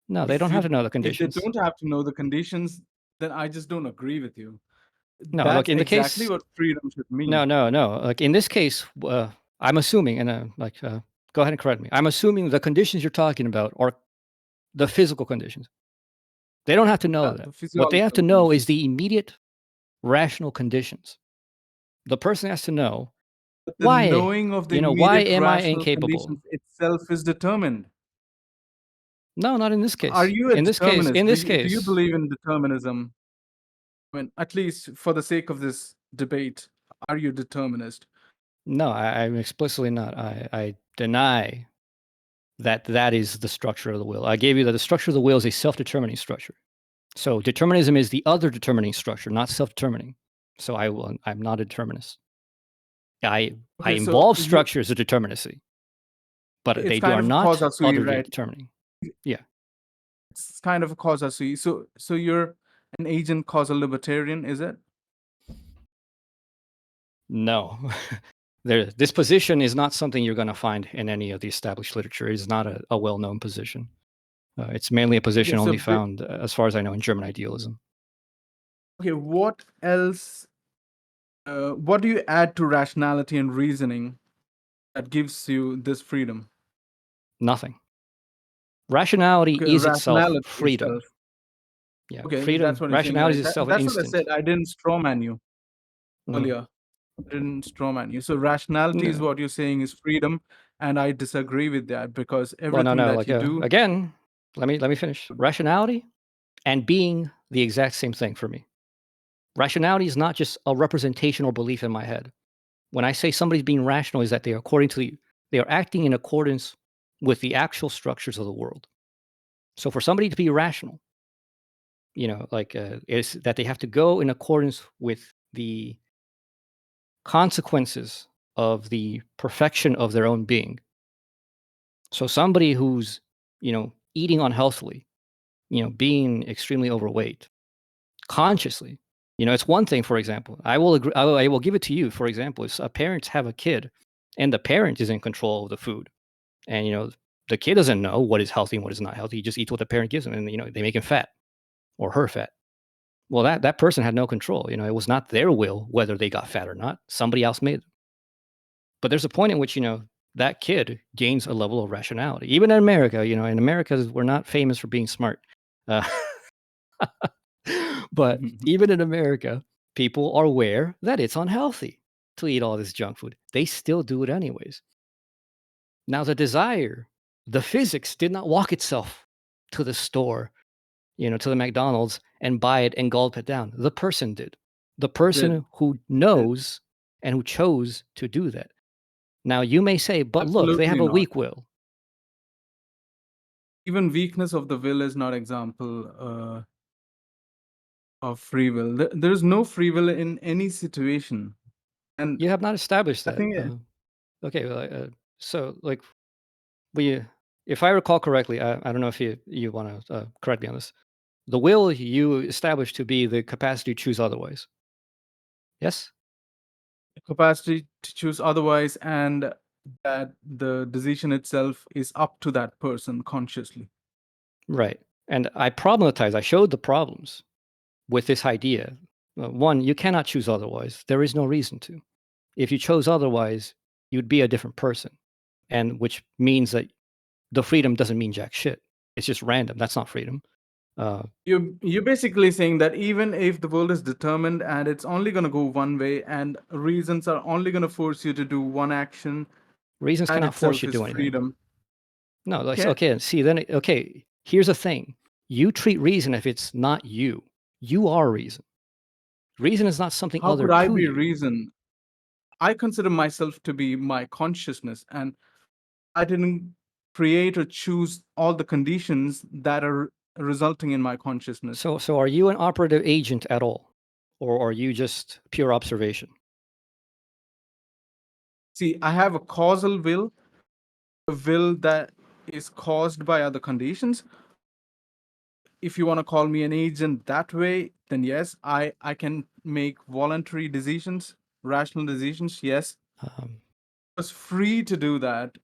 No, they don't have to know the If they conditions. don't have to know the conditions, then I just don't agree with you. No, look, That's in the exactly case, what freedom should no, mean. no, no. Like in this case, I'm assuming, and go ahead and correct me. I'm assuming the conditions you're talking about are the physical conditions. They don't have to know Yeah, that. the What they have physiological to know is conditions. the immediate rational conditions. The person has to know But the why, knowing of the why immediate am I rational incapable? conditions itself is determined. No, not in this Are case. you a In determinist? this Do you case, believe in determinism? I mean, at least for the sake of this debate, are you a determinist? no, I'm explicitly not. I deny that is the structure of the will. I gave you that the structure of the will is a self-determining structure. So determinism is the other determining structure, not self-determining. So I'm not a determinist. I Okay, so involve structures of determinacy, but it's they kind are of a not causa sui, utterly right? determining. Yeah. It's kind of a causa sui. So you're an agent causal libertarian, is it? No. This position is not something you're going to find in any of the established literature. It is not a well-known position. It's mainly a Okay, position so only found, as far as I know, in German idealism. okay, what else? What do you add to rationality and reasoning that gives you this freedom? Nothing. Rationality Okay, is itself rationality freedom. itself. Yeah, Okay, that's freedom. what you're saying, Rationality right? is itself an That's what I instant. said. I didn't strawman you Mhm. earlier. I didn't strawman you. So rationality is No. what you're saying is freedom, and I disagree with that because Well, everything no. that Like you do. again, let me finish. Rationality and being the exact same thing for me. Rationality is not just a representation or belief in my head. When I say somebody's being rational, is that they are acting in accordance with the actual structures of the world. So for somebody to be rational, is that they have to go in accordance with the consequences of the perfection of their own being. So somebody who's, eating unhealthily, being extremely overweight, consciously, it's one thing, for example, I will agree, I will give it to you, for example, if parents have a kid and the parent is in control of the food and, the kid doesn't know what is healthy and what is not healthy. He just eats what the parent gives him and, they make him fat or her fat. Well, that person had no control. It was not their will whether they got fat or not. Somebody else made them. But there's a point in which, that kid gains a level of rationality. Even in America, in America, we're not famous for being smart. Uh, but even in America, people are aware that it's unhealthy to eat all this junk food. They still do it anyways. Now, the desire, the physics did not walk itself to the store, to the McDonald's and buy it and gulp it down. The person did. The person who knows and who chose to do that. Now you may say, but look, they have Absolutely a not. weak will. Even weakness of the will is not example of free will. There is no free will in any situation. And You have not established I that. think Okay, well, so like if I recall correctly, I don't know if you want to correct me on this. The will you established to be the capacity to choose otherwise. Yes? capacity to choose otherwise, and that the decision itself is up to that person consciously. Right. And I problematized, I showed the problems with this idea. One, you cannot choose otherwise. There is no reason to. If you chose otherwise, you'd be a different person. And which means that the freedom doesn't mean jack shit. It's just random. That's not freedom. You're basically saying that even if the world is determined and it's only going to go one way, and reasons are only going to force you to do one action, Reasons that cannot force itself you to is do anything. freedom. No, like, Okay. okay, see, then, okay, here's the thing. You treat reason if it's not you. You are reason. Reason is not something How other could I to be you. reason? I consider myself to be my consciousness, and I didn't create or choose all the conditions that are resulting in my consciousness. So are you an operative agent at all? Or are you just pure observation? See, I have a causal will, a will that is caused by other conditions. If you want to call me an agent that way, then yes, I can make voluntary decisions, rational decisions. Yes, I was free to do that.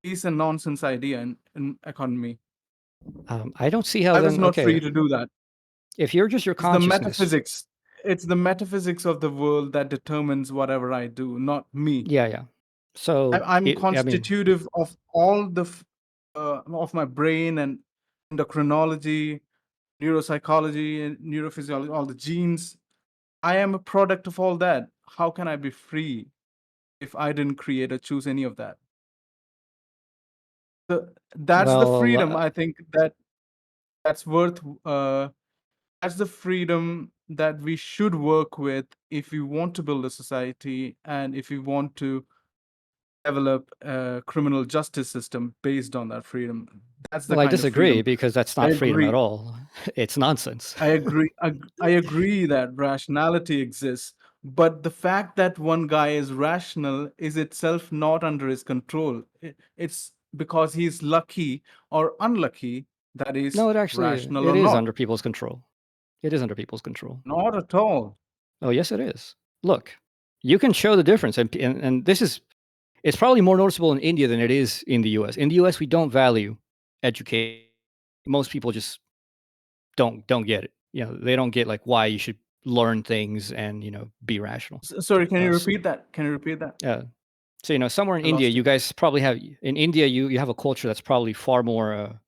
Is a nonsense idea in economy. I don't see how I was then, not free okay, to do that. if you're just your It's the consciousness, metaphysics. It's the metaphysics of the world that determines whatever I do, not me. yeah. So, I'm I mean, constitutive of all the of my brain and endocrinology, neuropsychology, and neurophysiology, all the genes. I am a product of all that. How can I be free if I didn't create or choose any of that? That's the well, freedom I think that's worth. That's the freedom that we should work with if we want to build a society and if we want to develop a criminal justice system based on that freedom. That's the well, I kind of disagree freedom. because that's I not freedom at agree. all. It's nonsense. I agree. I agree that rationality exists, but the fact that one guy is rational is itself not under his control. It's because he's lucky or unlucky that is No, it actually rational it or is not. under people's control. It is under people's control. Not at all. Oh, yes, it is. Look, you can show the difference, and this is it's probably more noticeable in India than it is in the U.S. In the U.S., we don't value education. Most people just don't get it. You know, they don't get like why you should learn things and be rational. Sorry, can you Uh, repeat that? Can you repeat that? so somewhere in I India, lost you you. guys probably have in India you have a culture that's probably far more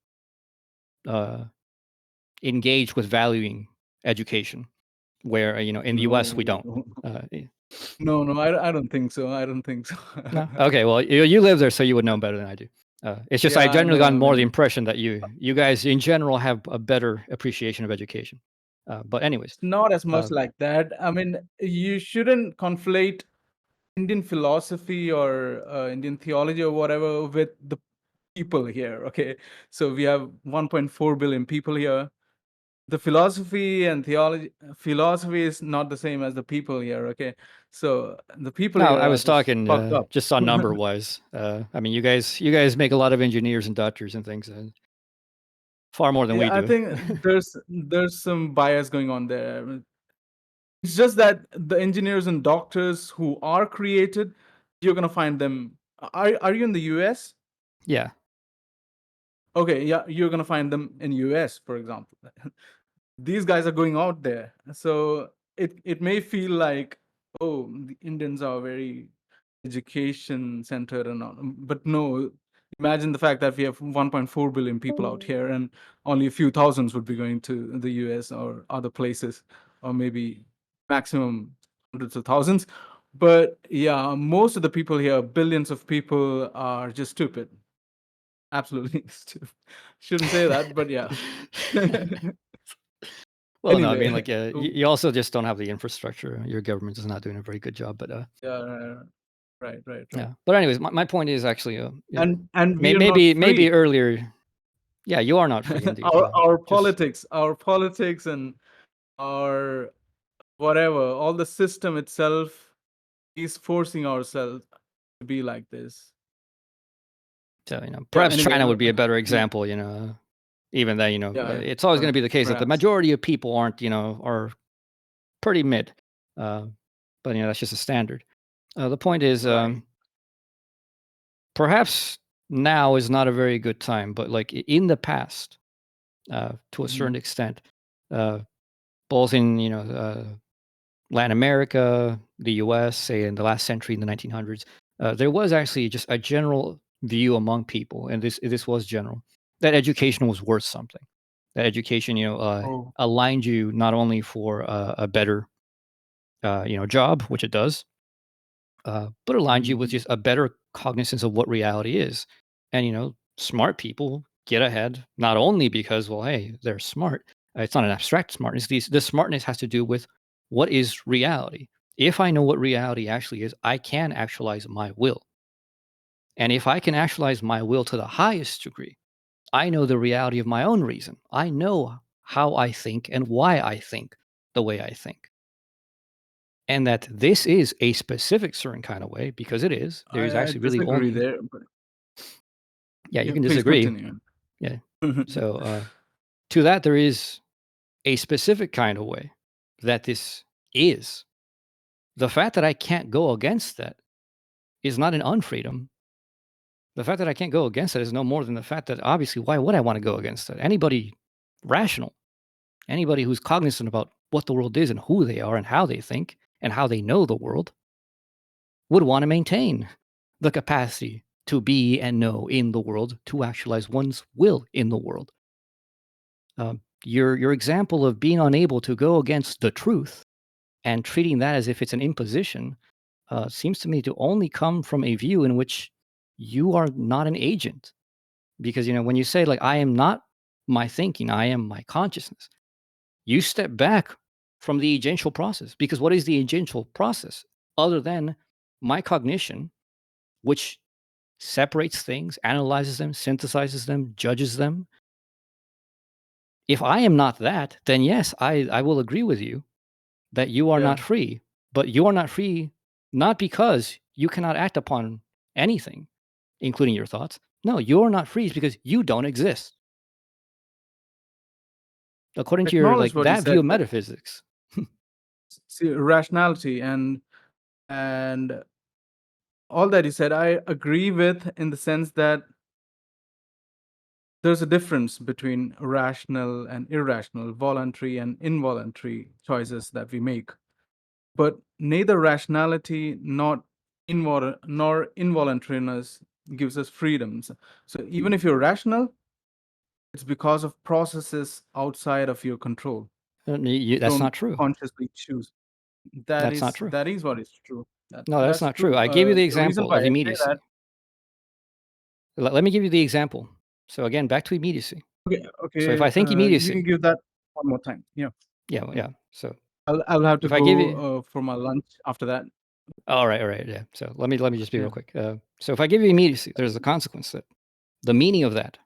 engaged with valuing education, where in the U.S. we don't. No, Eh, no, I don't think so. I don't think so. No? Okay, well, you live there, so you would know better than I do. It's just I Yeah, I generally know. gotten I more the mean, impression that you guys in general have a better appreciation of education. But anyways, it's not as much like that. I mean, you shouldn't conflate Indian philosophy or Indian theology or whatever with the people here. Okay, so we have 1.4 billion people here. The philosophy and philosophy is not the same as the people here. Okay, so the people no, here I are was just talking fucked up. just on number wise. I mean, you guys make a lot of engineers and doctors and things, far more than we Yeah, I do. think there's some bias going on there. It's just that the engineers and doctors who are created, you're gonna find them. Are you in the US? Yeah. Okay, yeah, you're gonna find them in US, for example. These guys are going out there, so it may feel like, oh, the Indians are very education centered and all, but no. Imagine the fact that we have 1.4 billion people out here, and only a few thousands would be going to the US or other places, or maybe maximum hundreds of thousands. But yeah, most of the people here, billions of people, are just stupid. Absolutely stupid. Shouldn't say that, but yeah. Well, no, I mean, Anyway, like, you also just don't have the infrastructure. Your government is not doing a very good job, but yeah, right. yeah. But anyways, my point is actually, And we are not maybe free. earlier. Yeah, you are not free indeed. Our Just politics and our whatever, all the system itself is forcing ourselves to be like this. so perhaps Anyway, China would be a better yeah, example. Even that it's always going to be the case that the perhaps. majority of people aren't are pretty mid, but that's just a standard. The point is, Right. perhaps now is not a very good time, but like in the past, to a certain extent, both in Latin America, the U.S., say in the last century, in the 1900s, there was actually just a general view among people, and this was general, that education was worth something. That education, Oh. aligned you not only for a better, job, which it does, but aligned you with Mhm. just a better cognizance of what reality is. And smart people get ahead not only because, well, hey, they're smart. It's not an abstract smartness. This smartness has to do with what is reality. If I know what reality actually is, I can actualize my will. And if I can actualize my will to the highest degree, I know the reality of my own reason. I know how I think and why I think the way I think. And that this is a specific certain kind of way, because it is. There is I actually really disagree only. there, but Yeah, you can please disagree. continue. Yeah. So to that, there is a specific kind of way that this is. The fact that I can't go against that is not an unfreedom. The fact that I can't go against that is no more than the fact that, obviously, why would I want to go against that? Anybody rational, anybody who's cognizant about what the world is and who they are and how they think and how they know the world, would want to maintain the capacity to be and know in the world, to actualize one's will in the world. Your example of being unable to go against the truth and treating that as if it's an imposition seems to me to only come from a view in which you are not an agent. Because when you say, like, I am not my thinking, I am my consciousness, you step back from the agential process. Because what is the agential process other than my cognition, which separates things, analyzes them, synthesizes them, judges them? If I am not that, then yes, I will agree with you that you are Yeah. not free. But you are not free not because you cannot act upon anything, including your thoughts. No, you're not free because you don't exist. According to your, Acknowledge like, what you that view said. of metaphysics. See, rationality and all that you said, I agree with, in the sense that there's a difference between rational and irrational, voluntary and involuntary choices that we make. But neither rationality nor involuntariness gives us freedoms. So even if you're rational, it's because of processes outside of your control. That's Don't not true. consciously choose. That's not true. That is what is true. No, that's That's not true. true. I gave you the The reason example why of I say immediacy. that. Let me give you the example. So again, back to immediacy. Okay. So if I think You can immediacy, give that one more time. Yeah. yeah. So I'll have to if I give you, go for my lunch after that. all right, yeah. So let me just be real Yeah. quick. So if I give you immediacy, there's a consequence that the meaning of that,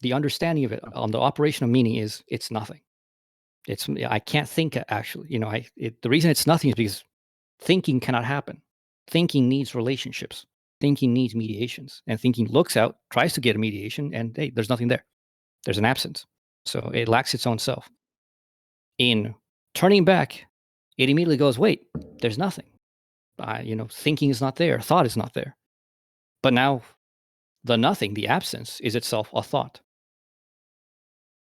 the understanding of it on the operation of meaning is it's nothing. I can't think actually. The reason it's nothing is because thinking cannot happen. Thinking needs relationships. Thinking needs mediations. And thinking looks out, tries to get a mediation, and hey, there's nothing there. There's an absence. So it lacks its own self. In turning back, it immediately goes, wait, there's nothing. Thinking is not there. Thought is not there. But now the nothing, the absence, is itself a thought.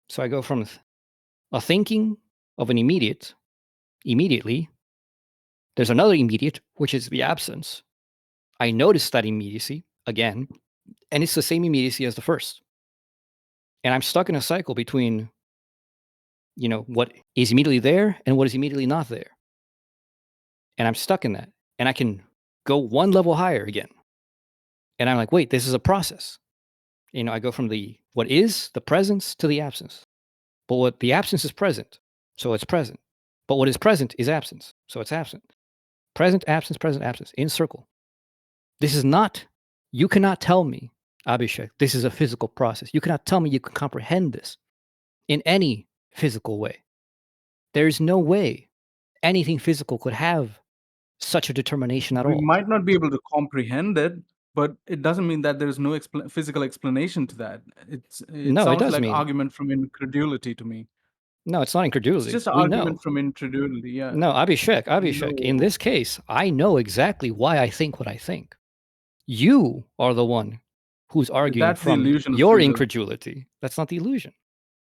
So I go from a thinking of an immediately, there's another immediate, which is the absence. I notice that immediacy again, and it's the same immediacy as the first. And I'm stuck in a cycle between, what is immediately there and what is immediately not there. And I'm stuck in that. And I can go one level higher again. And I'm like, wait, this is a process. I go from what is the presence to the absence. But what the absence is present. So it's present. But what is present is absence. So it's absent. Present, absence, in circle. This is not, you cannot tell me, Abhishek, this is a physical process. You cannot tell me you can comprehend this in any physical way. There is no way anything physical could have such a determination at We all. might not be able to comprehend it, but it doesn't mean that there is no physical explanation to that. It No, it sounds does like mean. argument from incredulity to me. No, it's not It's incredulity. just an We argument know. from incredulity. Yeah. No, Abhishek, in No. this case, I know exactly why I think what I think. You are the one who's arguing That's the from illusion of your free will. incredulity. That's not the illusion.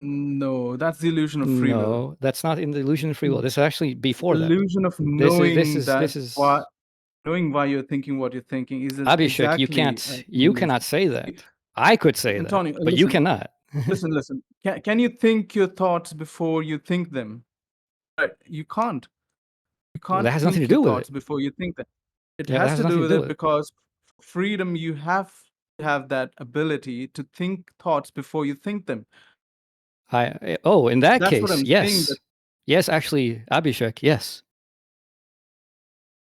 No, that's the illusion of free will. No, that's not in the illusion of free will. This is actually before that. Illusion of This knowing is knowing why you're thinking what you're thinking is Abhishek, exactly you cannot say that. I could say that, Antonio, but you listen. cannot. Listen. Can you think your thoughts before you think them? Right. You can't. You Well, can't that has nothing to think your do with thoughts it. before you think them. It Yeah, that has has to do nothing to with do it with it. because freedom, you have to have that ability to think thoughts before you think them. In that That's case, what I'm saying. yes. Yes, actually, Abhishek, yes.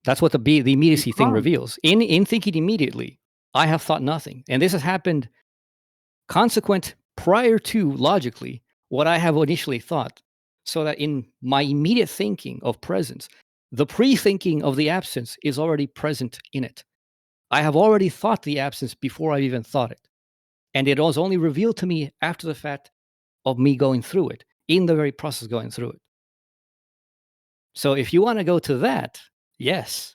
That's what the immediacy thing can't. reveals. In thinking immediately, I have thought nothing. And this has happened consequent prior to, logically, what I have initially thought. So that in my immediate thinking of presence, the pre-thinking of the absence is already present in it. I have already thought the absence before I even thought it. And it was only revealed to me after the fact of me going through it, in the very process going through it. So if you want to go to that, yes,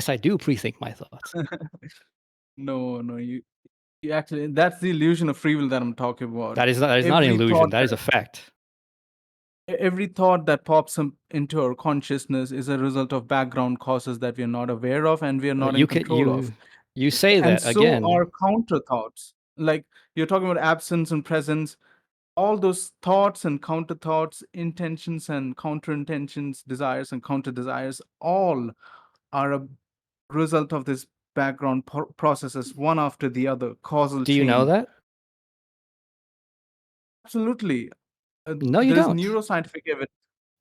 I do pre-think my thoughts. No, you actually, that's the illusion of free will that I'm talking about. That is not an illusion. That is a fact. Every thought that pops into our consciousness is a result of background causes that we are not aware of and we are not in control of. You say And that so again. are counter thoughts. Like you're talking about absence and presence. All those thoughts and counter thoughts, intentions and counter intentions, desires and counter desires, all are a result of this background processes, one after the other, causal Do you know chain. that? Absolutely. No, you There's don't. neuroscientific evidence.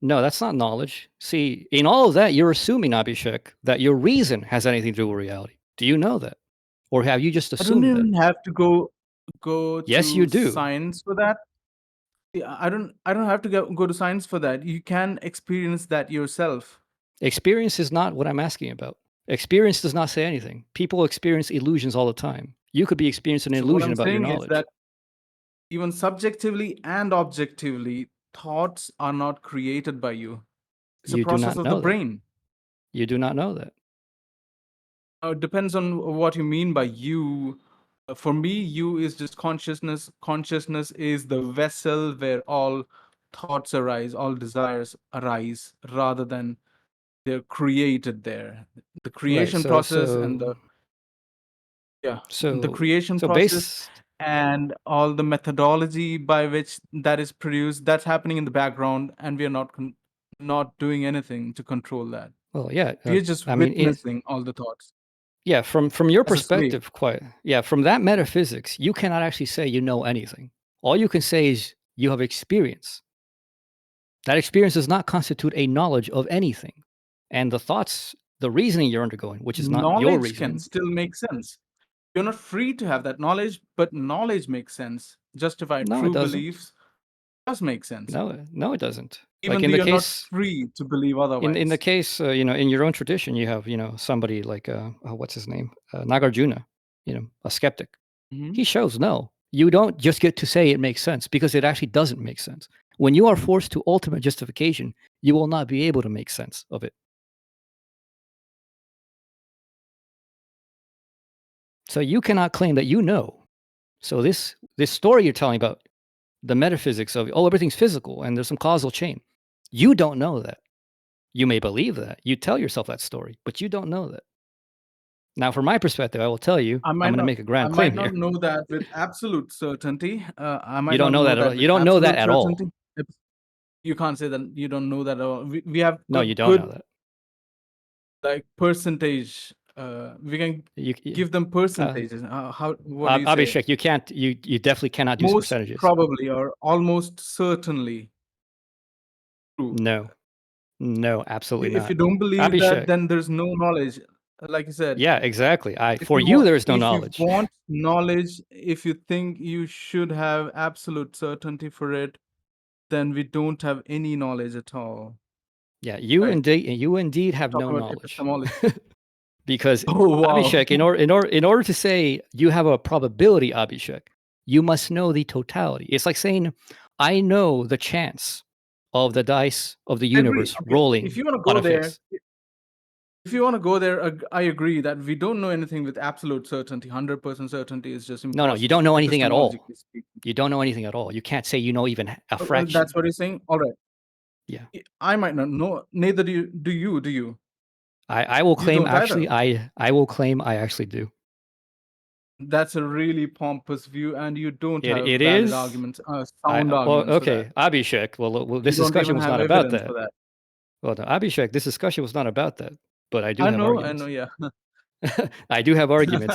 No, that's not knowledge. See, in all of that, you're assuming, Abhishek, that your reason has anything to do with reality. Do you know that? Or have you just I don't assumed that? even have to go Yes, you to do. science for that. Yeah, I don't have to go to science for that. You can experience that yourself. Experience is not what I'm asking about. Experience does not say anything. People experience illusions all the time. You could be experiencing an So what illusion I'm about your saying is knowledge. that even subjectively and objectively, thoughts are not created by you. It's a You do process not of know the that. brain. You do not know that. It depends on what you mean by you. For me, you is just consciousness. Consciousness is the vessel where all thoughts arise, all desires arise, rather than they're created there. The creation process and the creation process and all the methodology by which that is produced, that's happening in the background, and we are not doing anything to control that. Well, yeah. We are just witnessing all the thoughts. Yeah, from your As a slave. perspective, from that metaphysics, you cannot actually say you know anything. All you can say is you have experience. That experience does not constitute a knowledge of anything. And the thoughts, the reasoning you're undergoing, which is not your Knowledge reasoning. can still make sense. You're not free to have that knowledge, but knowledge makes sense. Justified No, true it doesn't. beliefs does make sense. No, it doesn't. Even like though in the you're case, not free to believe otherwise. in the case, in your own tradition, you have, somebody like, what's his name? Nagarjuna, a skeptic. Mhm. He shows no. You don't just get to say it makes sense because it actually doesn't make sense. When you are forced to ultimate justification, you will not be able to make sense of it. So you cannot claim that you know. So this story you're telling about the metaphysics of, everything's physical and there's some causal chain. You don't know that. You may believe that. You tell yourself that story, but you don't know that. Now, from my perspective, I will tell you, I'm going to make a grand claim here. I might not know that with absolute certainty. I might You don't not know that at all. with You don't know that absolute at certainty. all. You can't say that you don't know that at all. We have No, you don't know that. Like percentage. We can give them percentages. What do you say? Abhishek, you can't. You definitely cannot use Most percentages. probably or almost certainly. true. No, absolutely If not. you don't believe that, Abhishek. then there's no knowledge. Like you said, Yeah, exactly. if For you you, want, there is no if you knowledge. want knowledge, if you think you should have absolute certainty for it, then we don't have any knowledge at all. Yeah, you Right. indeed have Talk no about knowledge. epistemology. Because Oh wow. Abhishek, in order to say you have a probability, Abhishek, you must know the totality. It's like saying, I know the chance of the dice of the I agree. universe Okay, rolling if you want to on go a there, face. if you want to go there, I agree that we don't know anything with absolute certainty. 100% certainty is just impossible. No, you don't know anything at all. epistemologically speaking. You don't know anything at all. You can't say you know even a Well, fraction. that's what you're saying. All right. Yeah. I might not know. Neither do you. Do you? Do you? I will You claim don't actually either. I will claim I actually do. That's a really pompous view, and you don't have It valid is. arguments, sound Well, arguments for okay, that. Abhishek. Well, You this don't discussion even was have not about evidence that. for that. Well, no, Abhishek, this discussion was not about that. But I do I have know. arguments. Yeah. I do have arguments.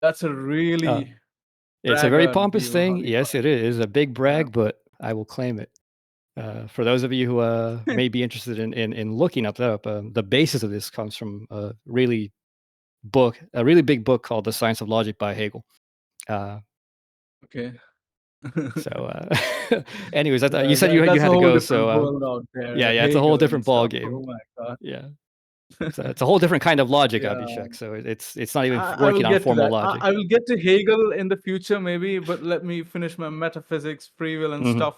That's a really It's a very braggart pompous view. thing. Yes, it is. It's a big brag, but I will claim it. For those of you who may be interested in looking that up, the basis of this comes from a really big book called The Science of Logic by Hegel. Okay. So, anyways, you said you That's had a to whole go. different So, world out there. yeah, it's a whole Hegel and different ball stuff. game. Oh my god. Yeah, it's a whole different kind of logic, Yeah. Abhishek. So it's not even I will working on get to formal that. logic. I will get to Hegel in the future, maybe, but let me finish my metaphysics, free will, and Mhm. stuff.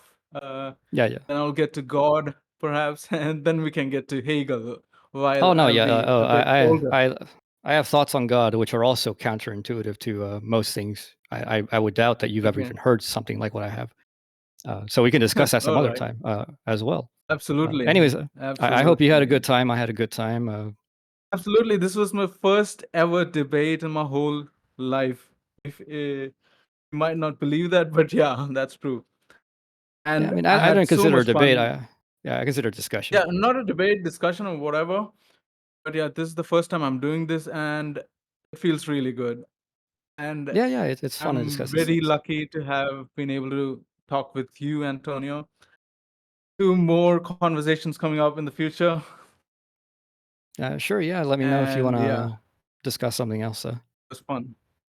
Yeah. Then I'll get to God, perhaps, and then we can get to Hegel. While Oh no, I'll yeah. be a bit older. I have thoughts on God, which are also counterintuitive to most things. I would doubt that you've ever Okay. even heard something like what I have. So we can discuss that some All other right. time as well. Absolutely. Anyways, I hope you had a Absolutely. good time. I had a good time. Absolutely. This was my first ever debate in my whole life. If you might not believe that, but yeah, that's true. And Yeah, I mean, I I had don't so consider a much debate. fun. I consider discussion. Yeah, not a debate, discussion, or whatever. But yeah, this is the first time I'm doing this, and it feels really good. And Yeah, it's fun to I'm discuss these very things. lucky to have been able to talk with you, Antonio. 2 more conversations coming up in the future. Sure, yeah. Let me know if you And want yeah, to discuss something else. it was fun.